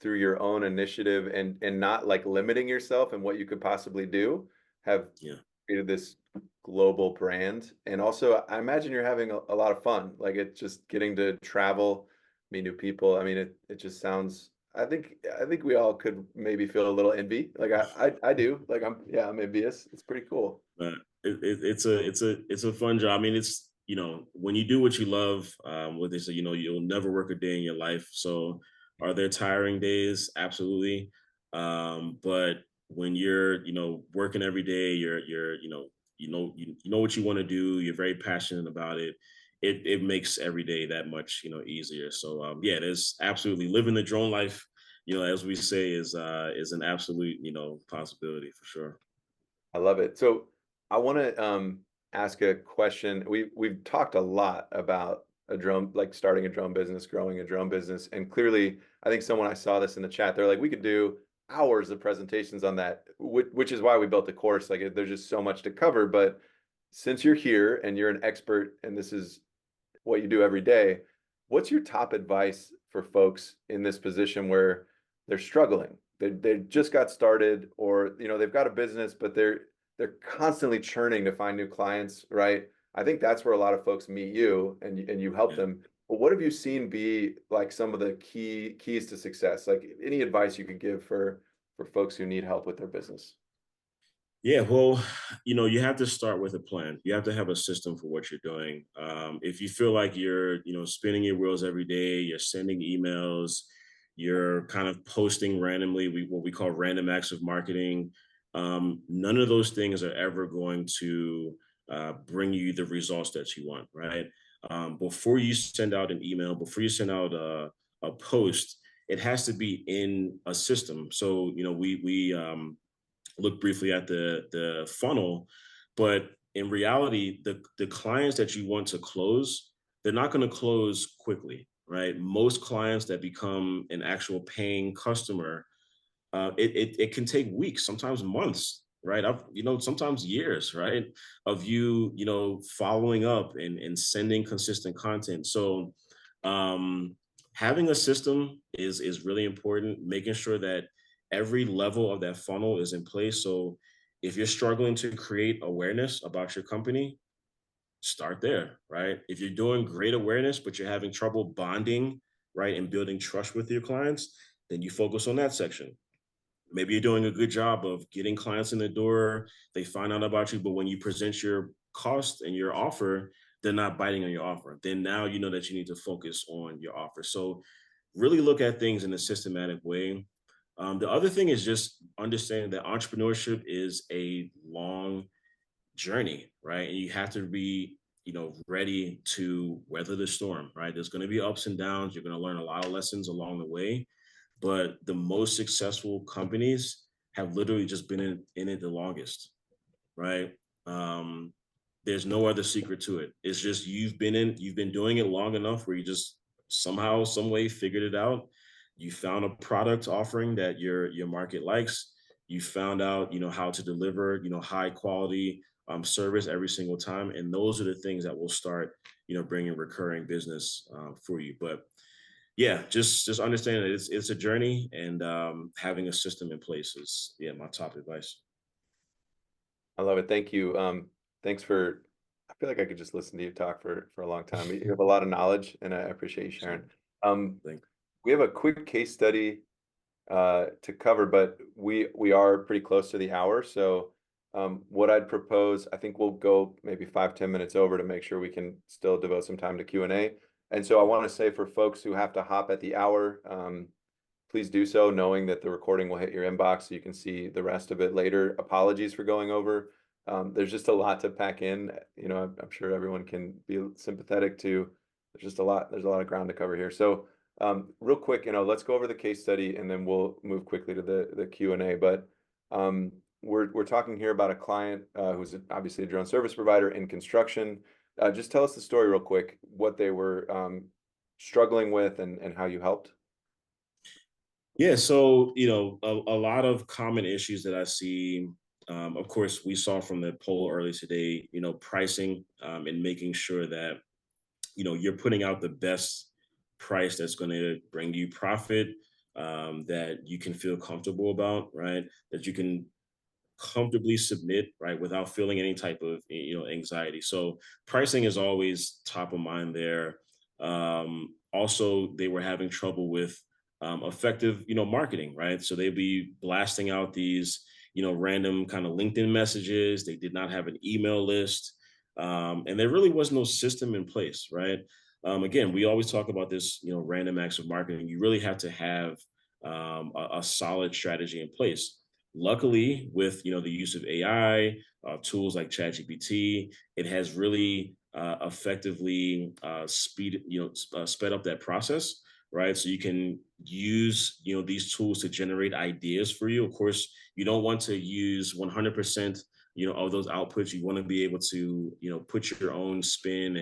through your own initiative and not like limiting yourself and what you could possibly do, have Yeah. created this global brand. And also, I imagine you're having a lot of fun. Like it just getting to travel, meet new people. I mean, it just sounds. I think we all could maybe feel a little envy. Like I do. Like I'm envious. It's pretty cool. But it's a fun job. I mean, it's when you do what you love, what they say, you'll never work a day in your life. So are there tiring days? Absolutely. But when you're working every day, you're you know what you want to do. You're very passionate about it. It makes every day that much easier. So yeah, there's absolutely living the drone life. As we say, is an absolute possibility for sure. I love it. So I want to ask a question. We've talked a lot about a drone, like starting a drone business, growing a drone business, and clearly, I think someone I saw this in the chat. They're like, we could do hours of presentations on that, which is why we built the course. Like, there's just so much to cover. But since you're here and you're an expert, and this is what you do every day, what's your top advice for folks in this position where they're struggling? They just got started, or they've got a business, but they're constantly churning to find new clients, right? I think that's where a lot of folks meet you and you help Yeah. them. But what have you seen be like some of the keys to success? Like any advice you could give for folks who need help with their business? Yeah, well, you have to start with a plan. You have to have a system for what you're doing. If you feel like you're, spinning your wheels every day, you're sending emails, you're kind of posting randomly, what we call random acts of marketing. None of those things are ever going to bring you the results that you want, right? Before you send out an email, before you send out a post, it has to be in a system. So, we look briefly at the funnel, but in reality, the clients that you want to close, they're not going to close quickly, right? Most clients that become an actual paying customer, it can take weeks, sometimes months, right? Sometimes years, right? Of following up and sending consistent content. So, um, having a system is really important. Making sure that every level of that funnel is in place. So, if you're struggling to create awareness about your company, start there, right? If you're doing great awareness, but you're having trouble bonding, right, and building trust with your clients, then you focus on that section. Maybe you're doing a good job of getting clients in the door, they find out about you, but when you present your cost and your offer, they're not biting on your offer. Then now you know that you need to focus on your offer. So really look at things in a systematic way. The other thing is just understanding that entrepreneurship is a long journey, right? And you have to be, ready to weather the storm, right? There's going to be ups and downs. You're going to learn a lot of lessons along the way, but the most successful companies have literally just been in it the longest, right? Um, there's no other secret to it. It's just you've been doing it long enough where you just somehow, some way figured it out. You found a product offering that your market likes. You found out, how to deliver, high quality service every single time, and those are the things that will start, bringing recurring business for you. But yeah, just understand that it's a journey, and having a system in place is, yeah, my top advice. I love it. Thank you. Thanks for. I feel like I could just listen to you talk for a long time. You have a lot of knowledge, and I appreciate you So, sharing. Um, thank we have a quick case study to cover, but we are pretty close to the hour. So what I'd propose, I think we'll go maybe 5, 10 minutes over to make sure we can still devote some time to Q&A. And so I want to say for folks who have to hop at the hour, please do so, knowing that the recording will hit your inbox so you can see the rest of it later. Apologies for going over. There's just a lot to pack in. I'm sure everyone can be sympathetic to. There's just a lot. There's a lot of ground to cover here. So real quick, let's go over the case study and then we'll move quickly to the Q&A. But we're talking here about a client who's obviously a drone service provider in construction. Just tell us the story real quick, what they were struggling with and how you helped. Yeah, so a lot of common issues that I see. Of course, we saw from the poll earlier today, pricing, and making sure that you're putting out the best price that's going to bring you profit, that you can feel comfortable about, right? That you can comfortably submit, right, without feeling any type of anxiety. So pricing is always top of mind there. Also, they were having trouble with effective marketing, right? So they'd be blasting out these random kind of LinkedIn messages. They did not have an email list, and there really was no system in place, right? Again, we always talk about this random acts of marketing. You really have to have a solid strategy in place. Luckily, with the use of AI, tools like ChatGPT, it has really effectively sped up that process, right? So you can use these tools to generate ideas for you. Of course, you don't want to use 100% of those outputs. You want to be able to put your own spin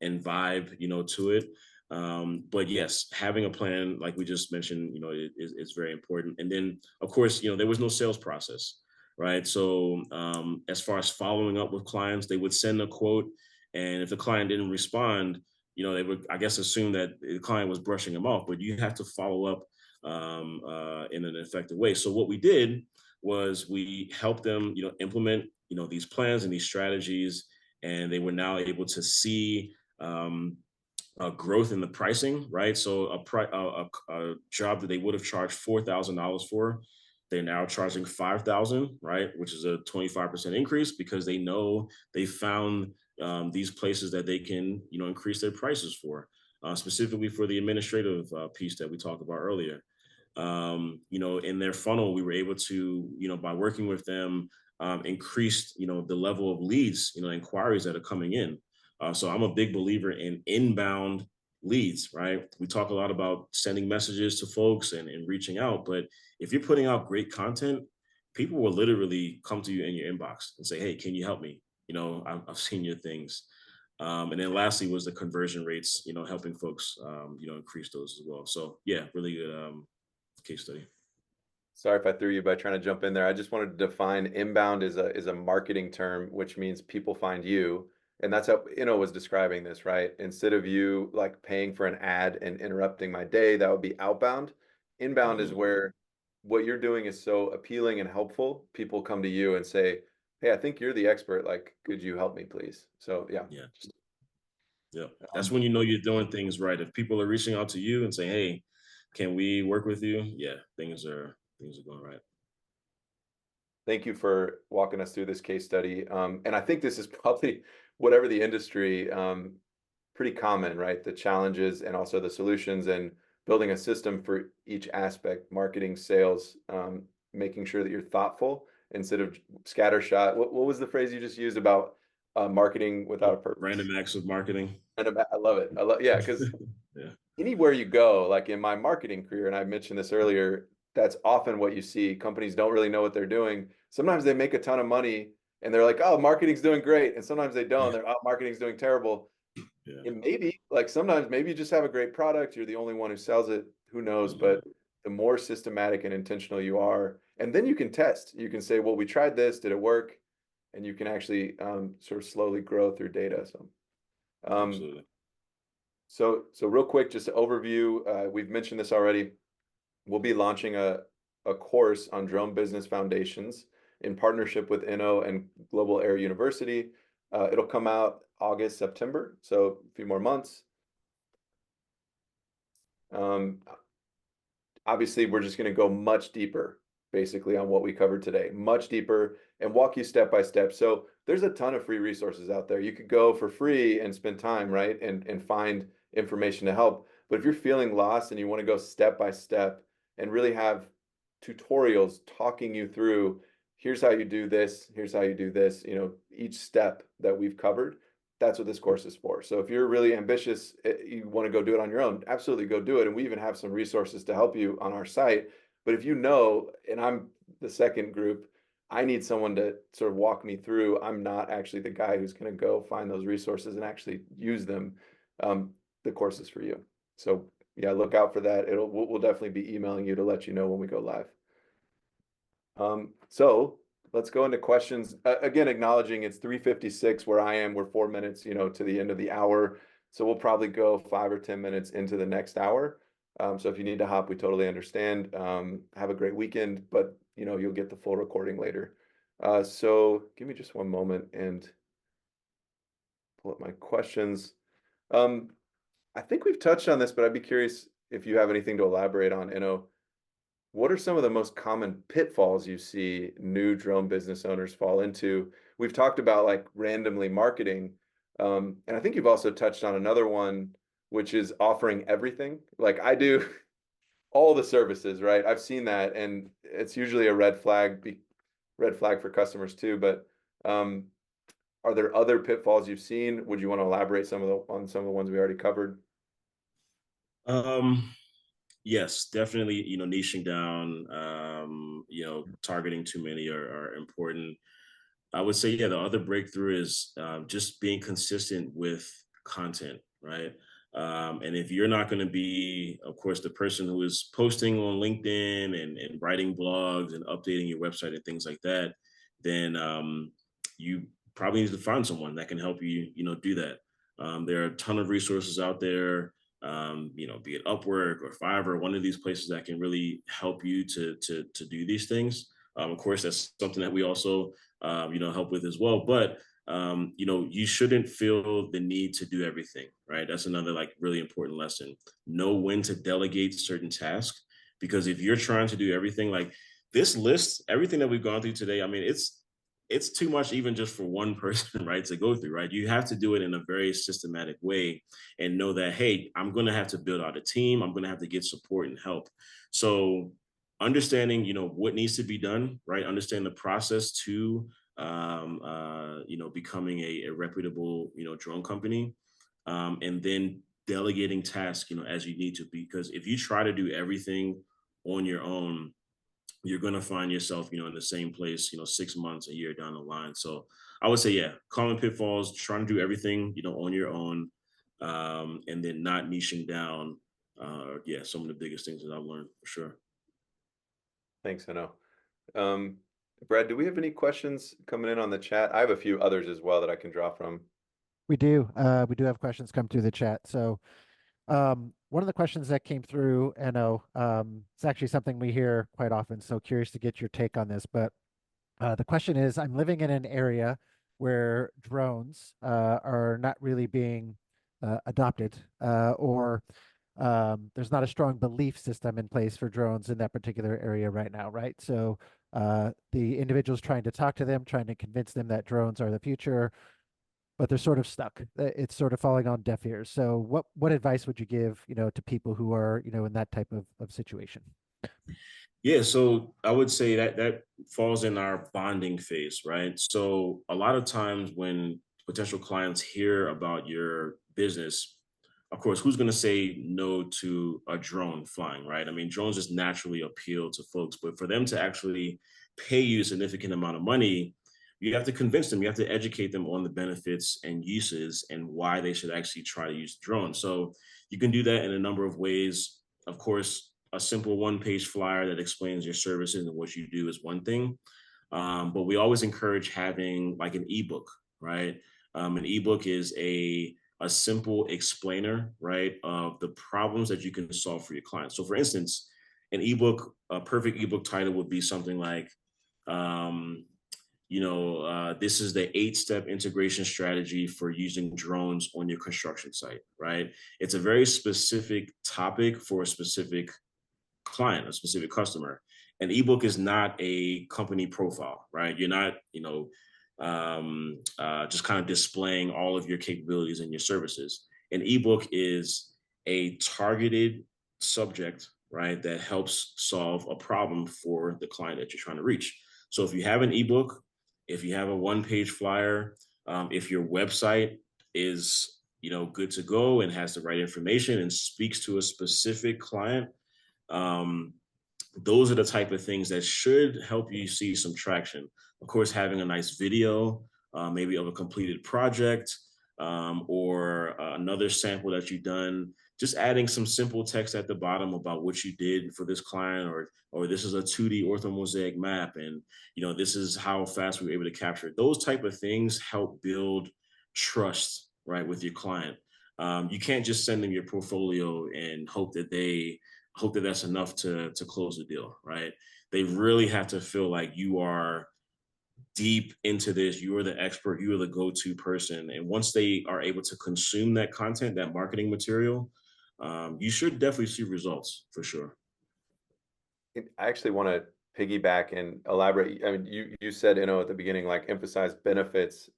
and vibe to it. But yes, having a plan, like we just mentioned, is very important. And then, of course, there was no sales process, right? So as far as following up with clients, they would send a quote, and if the client didn't respond, they would, I guess, assume that the client was brushing them off. But you have to follow up in an effective way. So what we did was we helped them, implement, these plans and these strategies, and they were now able to see growth in the pricing, right? So a job that they would have charged $4,000 for, they're now charging 5,000, right? Which is a 25% increase because they know they found these places that they can, increase their prices for. specifically for the administrative piece that we talked about earlier. In their funnel, we were able to, by working with them, increase, the level of leads, inquiries that are coming in. So I'm a big believer in inbound leads, right? We talk a lot about sending messages to folks and reaching out, but if you're putting out great content, people will literally come to you in your inbox and say, "Hey, can you help me? I've seen your things." And then lastly was the conversion rates, helping folks, increase those as well. So yeah, really good case study. Sorry if I threw you by trying to jump in there. I just wanted to define inbound is a marketing term, which means people find you. And that's how was describing this, right? Instead of you like paying for an ad and interrupting my day, that would be outbound. Inbound is Mhm. where what you're doing is so appealing and helpful. People come to you and say, "Hey, I think you're the expert. Like, could you help me, please?" So yeah. Yeah. Yeah. That's Um, when you know you're doing things right. If people are reaching out to you and saying, "Hey, can we work with you?" Yeah, things are going right. Thank you for walking us through this case study. And I think this is probably whatever the industry, pretty common, right? The challenges and also the solutions and building a system for each aspect, marketing, sales, making sure that you're thoughtful instead of scattershot. What was the phrase you just used about marketing without a purpose? Random acts of marketing. I love it. Yeah, because Yeah. anywhere you go, like in my marketing career, and I mentioned this earlier, that's often what you see. Companies don't really know what they're doing. Sometimes they make a ton of money and they're like, oh, marketing's doing great. And sometimes they don't. They're, oh, marketing's doing terrible. Yeah. And maybe, like sometimes maybe you just have a great product. You're the only one who sells it. Who knows? Mhm. But the more systematic and intentional you are, and then you can test. You can say, well, we tried this. Did it work? And you can actually sort of slowly grow through data. Um, Absolutely. so real quick, just an overview. We've mentioned this already. We'll be launching a course on drone business foundations in partnership with Eno and Global Air University. It'll come out August, September, so a few more months. Um, Obviously, we're just going to go much deeper, basically, on what we covered today, much deeper and walk you step by step. So there's a ton of free resources out there. You could go for free and spend time, right? And find information to help. But if you're feeling lost and you want to go step by step and really have tutorials talking you through, here's how you do this, here's how you do this, each step that we've covered, that's what this course is for. So if you're really ambitious, you want to go do it on your own, absolutely go do it. And we even have some resources to help you on our site. But if and I'm the second group, I need someone to sort of walk me through. I'm not actually the guy who's going to go find those resources and actually use them. The course is for you. So yeah, look out for that. We'll definitely be emailing you to let you know when we go live. So let's go into questions. Again, acknowledging it's 3:56 where I am. We're 4 minutes, to the end of the hour. So we'll probably go 5 or 10 minutes into the next hour. So if you need to hop, we totally understand. Have a great weekend, but you'll get the full recording later. So give me just one moment and pull up my questions. Um, I think we've touched on this, but I'd be curious if you have anything to elaborate on. What are some of the most common pitfalls you see new drone business owners fall into? We've talked about like randomly marketing, and I think you've also touched on another one, which is offering everything. Like I do all the services, right? I've seen that, and it's usually a red flag for customers too. But um, are there other pitfalls you've seen? Would you want to elaborate on some of the ones we already covered? Um, yes, definitely, niching down, targeting too many are important. I would say, yeah, the other breakthrough is just being consistent with content, right? And if you're not going to be, of course, the person who is posting on LinkedIn and writing blogs and updating your website and things like that, then you probably need to find someone that can help you, do that. There are a ton of resources out there, be it Upwork or Fiverr, one of these places that can really help you to do these things. Of course, that's something that we also help with as well. But you shouldn't feel the need to do everything, right? That's another like really important lesson. Know when to delegate certain tasks, because if you're trying to do everything, like this list, everything that we've gone through today, I mean, it's too much even just for one person, right, to go through, right? You have to do it in a very systematic way and know that, hey, I'm going to have to build out a team. I'm going to have to get support and help. So understanding, what needs to be done, right? Understand the process to, becoming a reputable, drone company, and then delegating tasks, as you need to, because if you try to do everything on your own, you're going to find yourself, in the same place, 6 months, a year down the line. So I would say, yeah, common pitfalls, trying to do everything, on your own, and then not niching down. Yeah, some of the biggest things that I've learned for sure. Thanks, Eno. Um, Brad, do we have any questions coming in on the chat? I have a few others as well that I can draw from. We do. We do have questions come through the chat. So one of the questions that came through, Eno, it's actually something we hear quite often. So curious to get your take on this. But the question is, I'm living in an area where drones are not really being adopted, or there's not a strong belief system in place for drones in that particular area right now, right? So the individual's trying to talk to them, trying to convince them that drones are the future, but they're sort of stuck. It's sort of falling on deaf ears. So what advice would you give, to people who are, in that type of situation? Yeah, so I would say that that falls in our bonding phase, right? So a lot of times when potential clients hear about your business, of course, who's going to say no to a drone flying, right? I mean, drones just naturally appeal to folks, but for them to actually pay you a significant amount of money, you have to convince them, you have to educate them on the benefits and uses and why they should actually try to use drones. So you can do that in a number of ways. Of course, a simple one-page flyer that explains your services and what you do is one thing. But we always encourage having like an ebook, right? An ebook is a simple explainer, right, of the problems that you can solve for your clients. So, for instance, an ebook, a perfect ebook title would be something like, um, this is the 8-step integration strategy for using drones on your construction site, right? It's a very specific topic for a specific client, a specific customer. An ebook is not a company profile, right? You're not, just kind of displaying all of your capabilities and your services. An ebook is a targeted subject, right, that helps solve a problem for the client that you're trying to reach. So if you have an ebook, if you have a one-page flyer, if your website is, good to go and has the right information and speaks to a specific client, um, those are the type of things that should help you see some traction. Of course, having a nice video, maybe of a completed project, or another sample that you've done, just adding some simple text at the bottom about what you did for this client, or this is a 2D orthomosaic map, and this is how fast we were able to capture it. Those type of things help build trust, right, with your client. You can't just send them your portfolio and hope that that's enough to close the deal, right? They really have to feel like you are deep into this, you are the expert, you are the go-to person. And once they are able to consume that content, that marketing material, you should definitely see results for sure. I actually want to piggyback and elaborate. I mean, you said, at the beginning, like emphasize benefits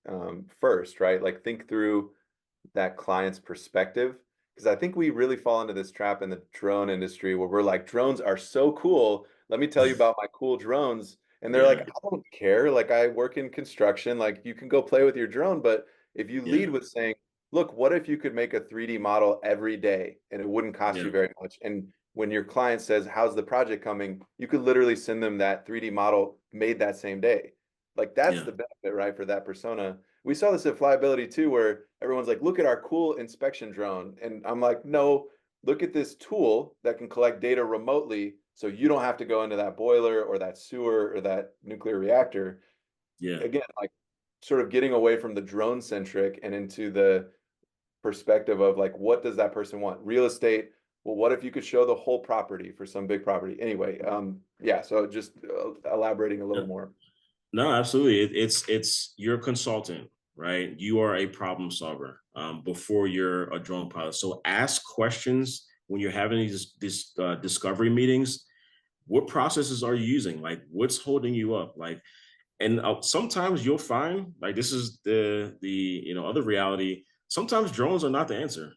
first, right? Like think through that client's perspective. Because I think we really fall into this trap in the drone industry where we're like, drones are so cool. Let me tell you about my cool drones. And they're like, Yeah, I don't care. Like, I work in construction. Like, you can go play with your drone. But if you lead yeah, with saying, look, what if you could make a 3D model every day and it wouldn't cost you yeah, very much? And when your client says, how's the project coming? You could literally send them that 3D model made that same day. Like, that's yeah, the benefit, right, for that persona. We saw this at Flyability too, where everyone's like, look at our cool inspection drone. And I'm like, no, look at this tool that can collect data remotely so you don't have to go into that boiler or that sewer or that nuclear reactor. yeah, Again, like sort of getting away from the drone centric and into the perspective of like, what does that person want? Real estate. Well, what if you could show the whole property for some big property? Anyway, yeah, so just elaborating a yeah. little more. No, absolutely. It's you're a consultant, right? You are a problem solver, before you're a drone pilot. So ask questions when you're having these discovery meetings. What processes are you using? Like, what's holding you up? Like, And sometimes you'll find, like, this is the other reality. Sometimes drones are not the answer,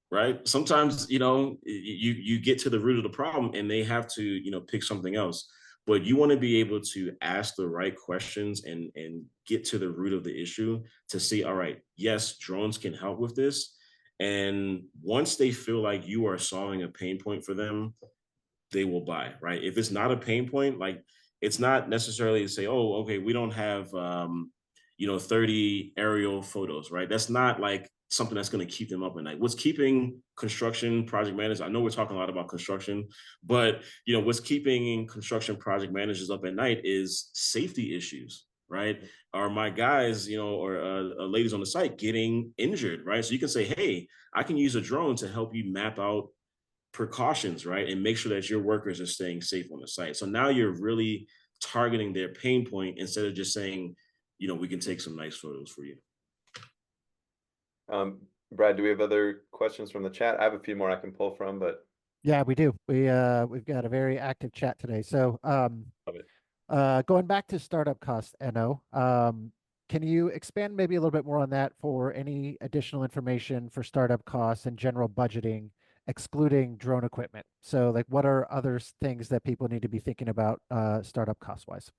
right? Sometimes, you get to the root of the problem and they have to, pick something else. But you want to be able to ask the right questions and get to the root of the issue to see, all right, yes, drones can help with this. And once they feel like you are solving a pain point for them, they will buy, right? If it's not a pain point, like, it's not necessarily to say, oh, okay, we don't have 30 aerial photos, right? That's not like something that's going to keep them up at night. What's keeping construction project managers, I know we're talking a lot about construction, but what's keeping construction project managers up at night is safety issues, right? Are my guys, or ladies on the site getting injured, right? So you can say, hey, I can use a drone to help you map out precautions, right? And make sure that your workers are staying safe on the site. So now you're really targeting their pain point instead of just saying, we can take some nice photos for you. Brad, do we have other questions from the chat? I have a few more I can pull from, but Yeah, we do. We've got a very active chat today. So love it. going back to startup costs, Eno, can you expand maybe a little bit more on that for any additional information for startup costs and general budgeting, excluding drone equipment? So like what are other things that people need to be thinking about startup cost wise?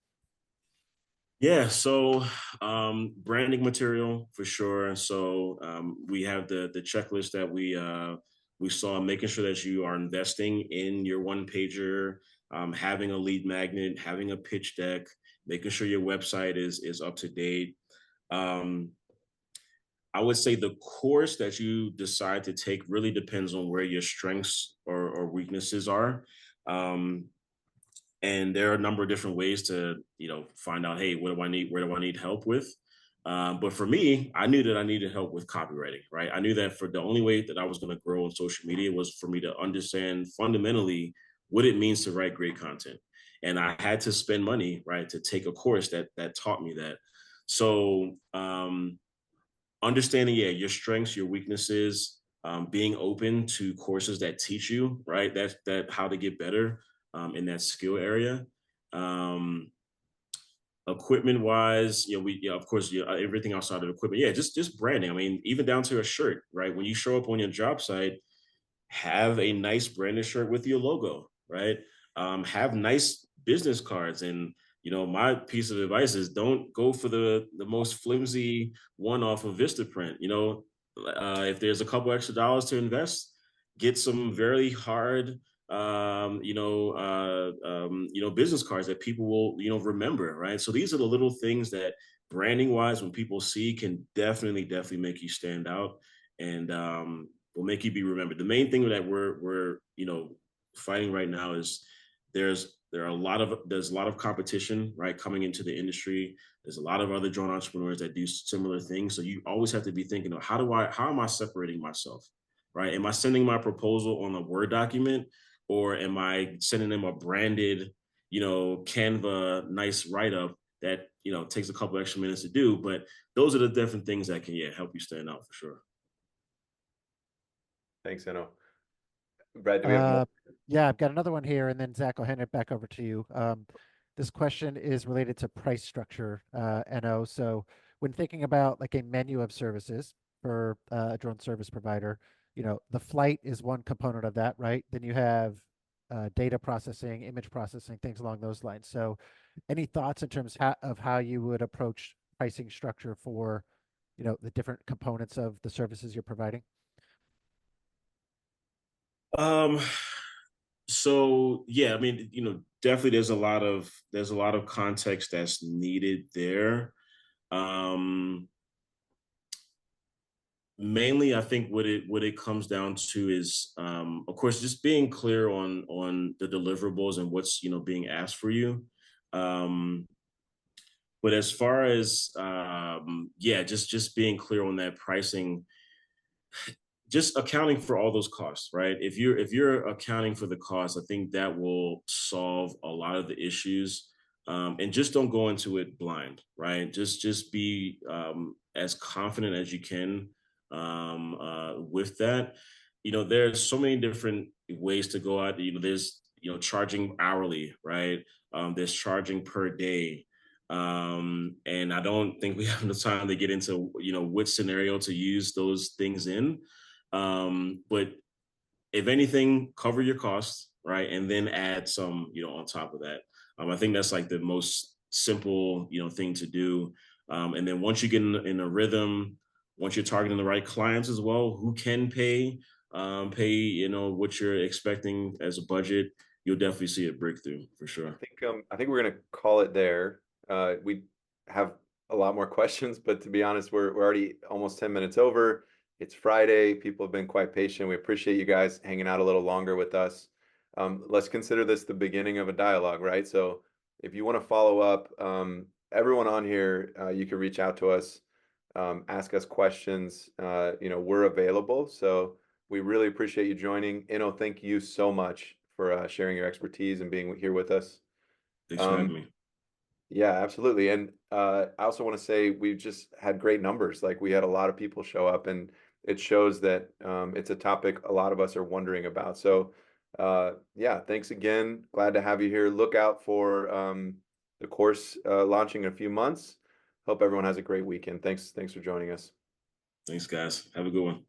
Yeah, so branding material for sure. So we have the checklist that we saw, making sure that you are investing in your one pager, having a lead magnet, having a pitch deck, making sure your website is up to date. I would say the course that you decide to take really depends on where your strengths or weaknesses are. And there are a number of different ways to, find out, hey, what do I need? Where do I need help with? But for me, I knew that I needed help with copywriting, right? I knew that for the only way that I was going to grow on social media was for me to understand fundamentally what it means to write great content. And I had to spend money, right, to take a course that taught me that. So understanding, yeah, your strengths, your weaknesses, being open to courses that teach you, right, that how to get better in that skill area. Equipment wise, of course, everything outside of equipment, yeah, just branding. I mean, even down to a shirt, right? When you show up on your job site, have a nice branded shirt with your logo, right? Have nice business cards. And my piece of advice is don't go for the most flimsy one off of Vistaprint. If there's a couple extra dollars to invest, get some very hard business cards that people will remember, right? So these are the little things that branding wise, when people see, can definitely make you stand out and will make you be remembered. The main thing that we're fighting right now is there's a lot of competition, right, coming into the industry. There's a lot of other drone entrepreneurs that do similar things. So you always have to be thinking of how am I separating myself, right? Am I sending my proposal on a Word document, or am I sending them a branded, Canva nice write-up that takes a couple extra minutes to do? But those are the different things that can help you stand out for sure. Thanks, Eno. Brad, do we have more? Yeah, I've got another one here, and then Zacc, I'll hand it back over to you. This question is related to price structure, Eno. So when thinking about like a menu of services for a drone service provider, the flight is one component of that, right? Then you have data processing, image processing, things along those lines. So any thoughts in terms of how you would approach pricing structure for, the different components of the services you're providing? So yeah, I mean, definitely there's a lot of context that's needed there. Mainly, I think what it comes down to is, of course, just being clear on the deliverables and what's being asked for you. But as far as just being clear on that pricing, just accounting for all those costs, right? If you're accounting for the costs, I think that will solve a lot of the issues. And just don't go into it blind, right? Just be as confident as you can with that. There's so many different ways to go out. There's charging hourly, right? There's charging per day. And I don't think we have enough time to get into, which scenario to use those things in. But if anything, cover your costs, right? And then add some, on top of that. I think that's like the most simple, thing to do. And then once you get in a rhythm, once you're targeting the right clients as well, who can pay, what you're expecting as a budget, you'll definitely see a breakthrough for sure. I think we're gonna call it there. We have a lot more questions, but to be honest, we're already almost 10 minutes over. It's Friday. People have been quite patient. We appreciate you guys hanging out a little longer with us. Let's consider this the beginning of a dialogue, right? So if you want to follow up, everyone on here, you can reach out to us, ask us questions. We're available. So we really appreciate you joining. Eno, thank you so much for sharing your expertise and being here with us. Thanks for having me. Yeah, absolutely. And I also want to say we've just had great numbers. Like we had a lot of people show up, and it shows that it's a topic a lot of us are wondering about. So yeah, thanks again. Glad to have you here. Look out for the course launching in a few months. Hope everyone has a great weekend. Thanks for joining us. Thanks, guys. Have a good one.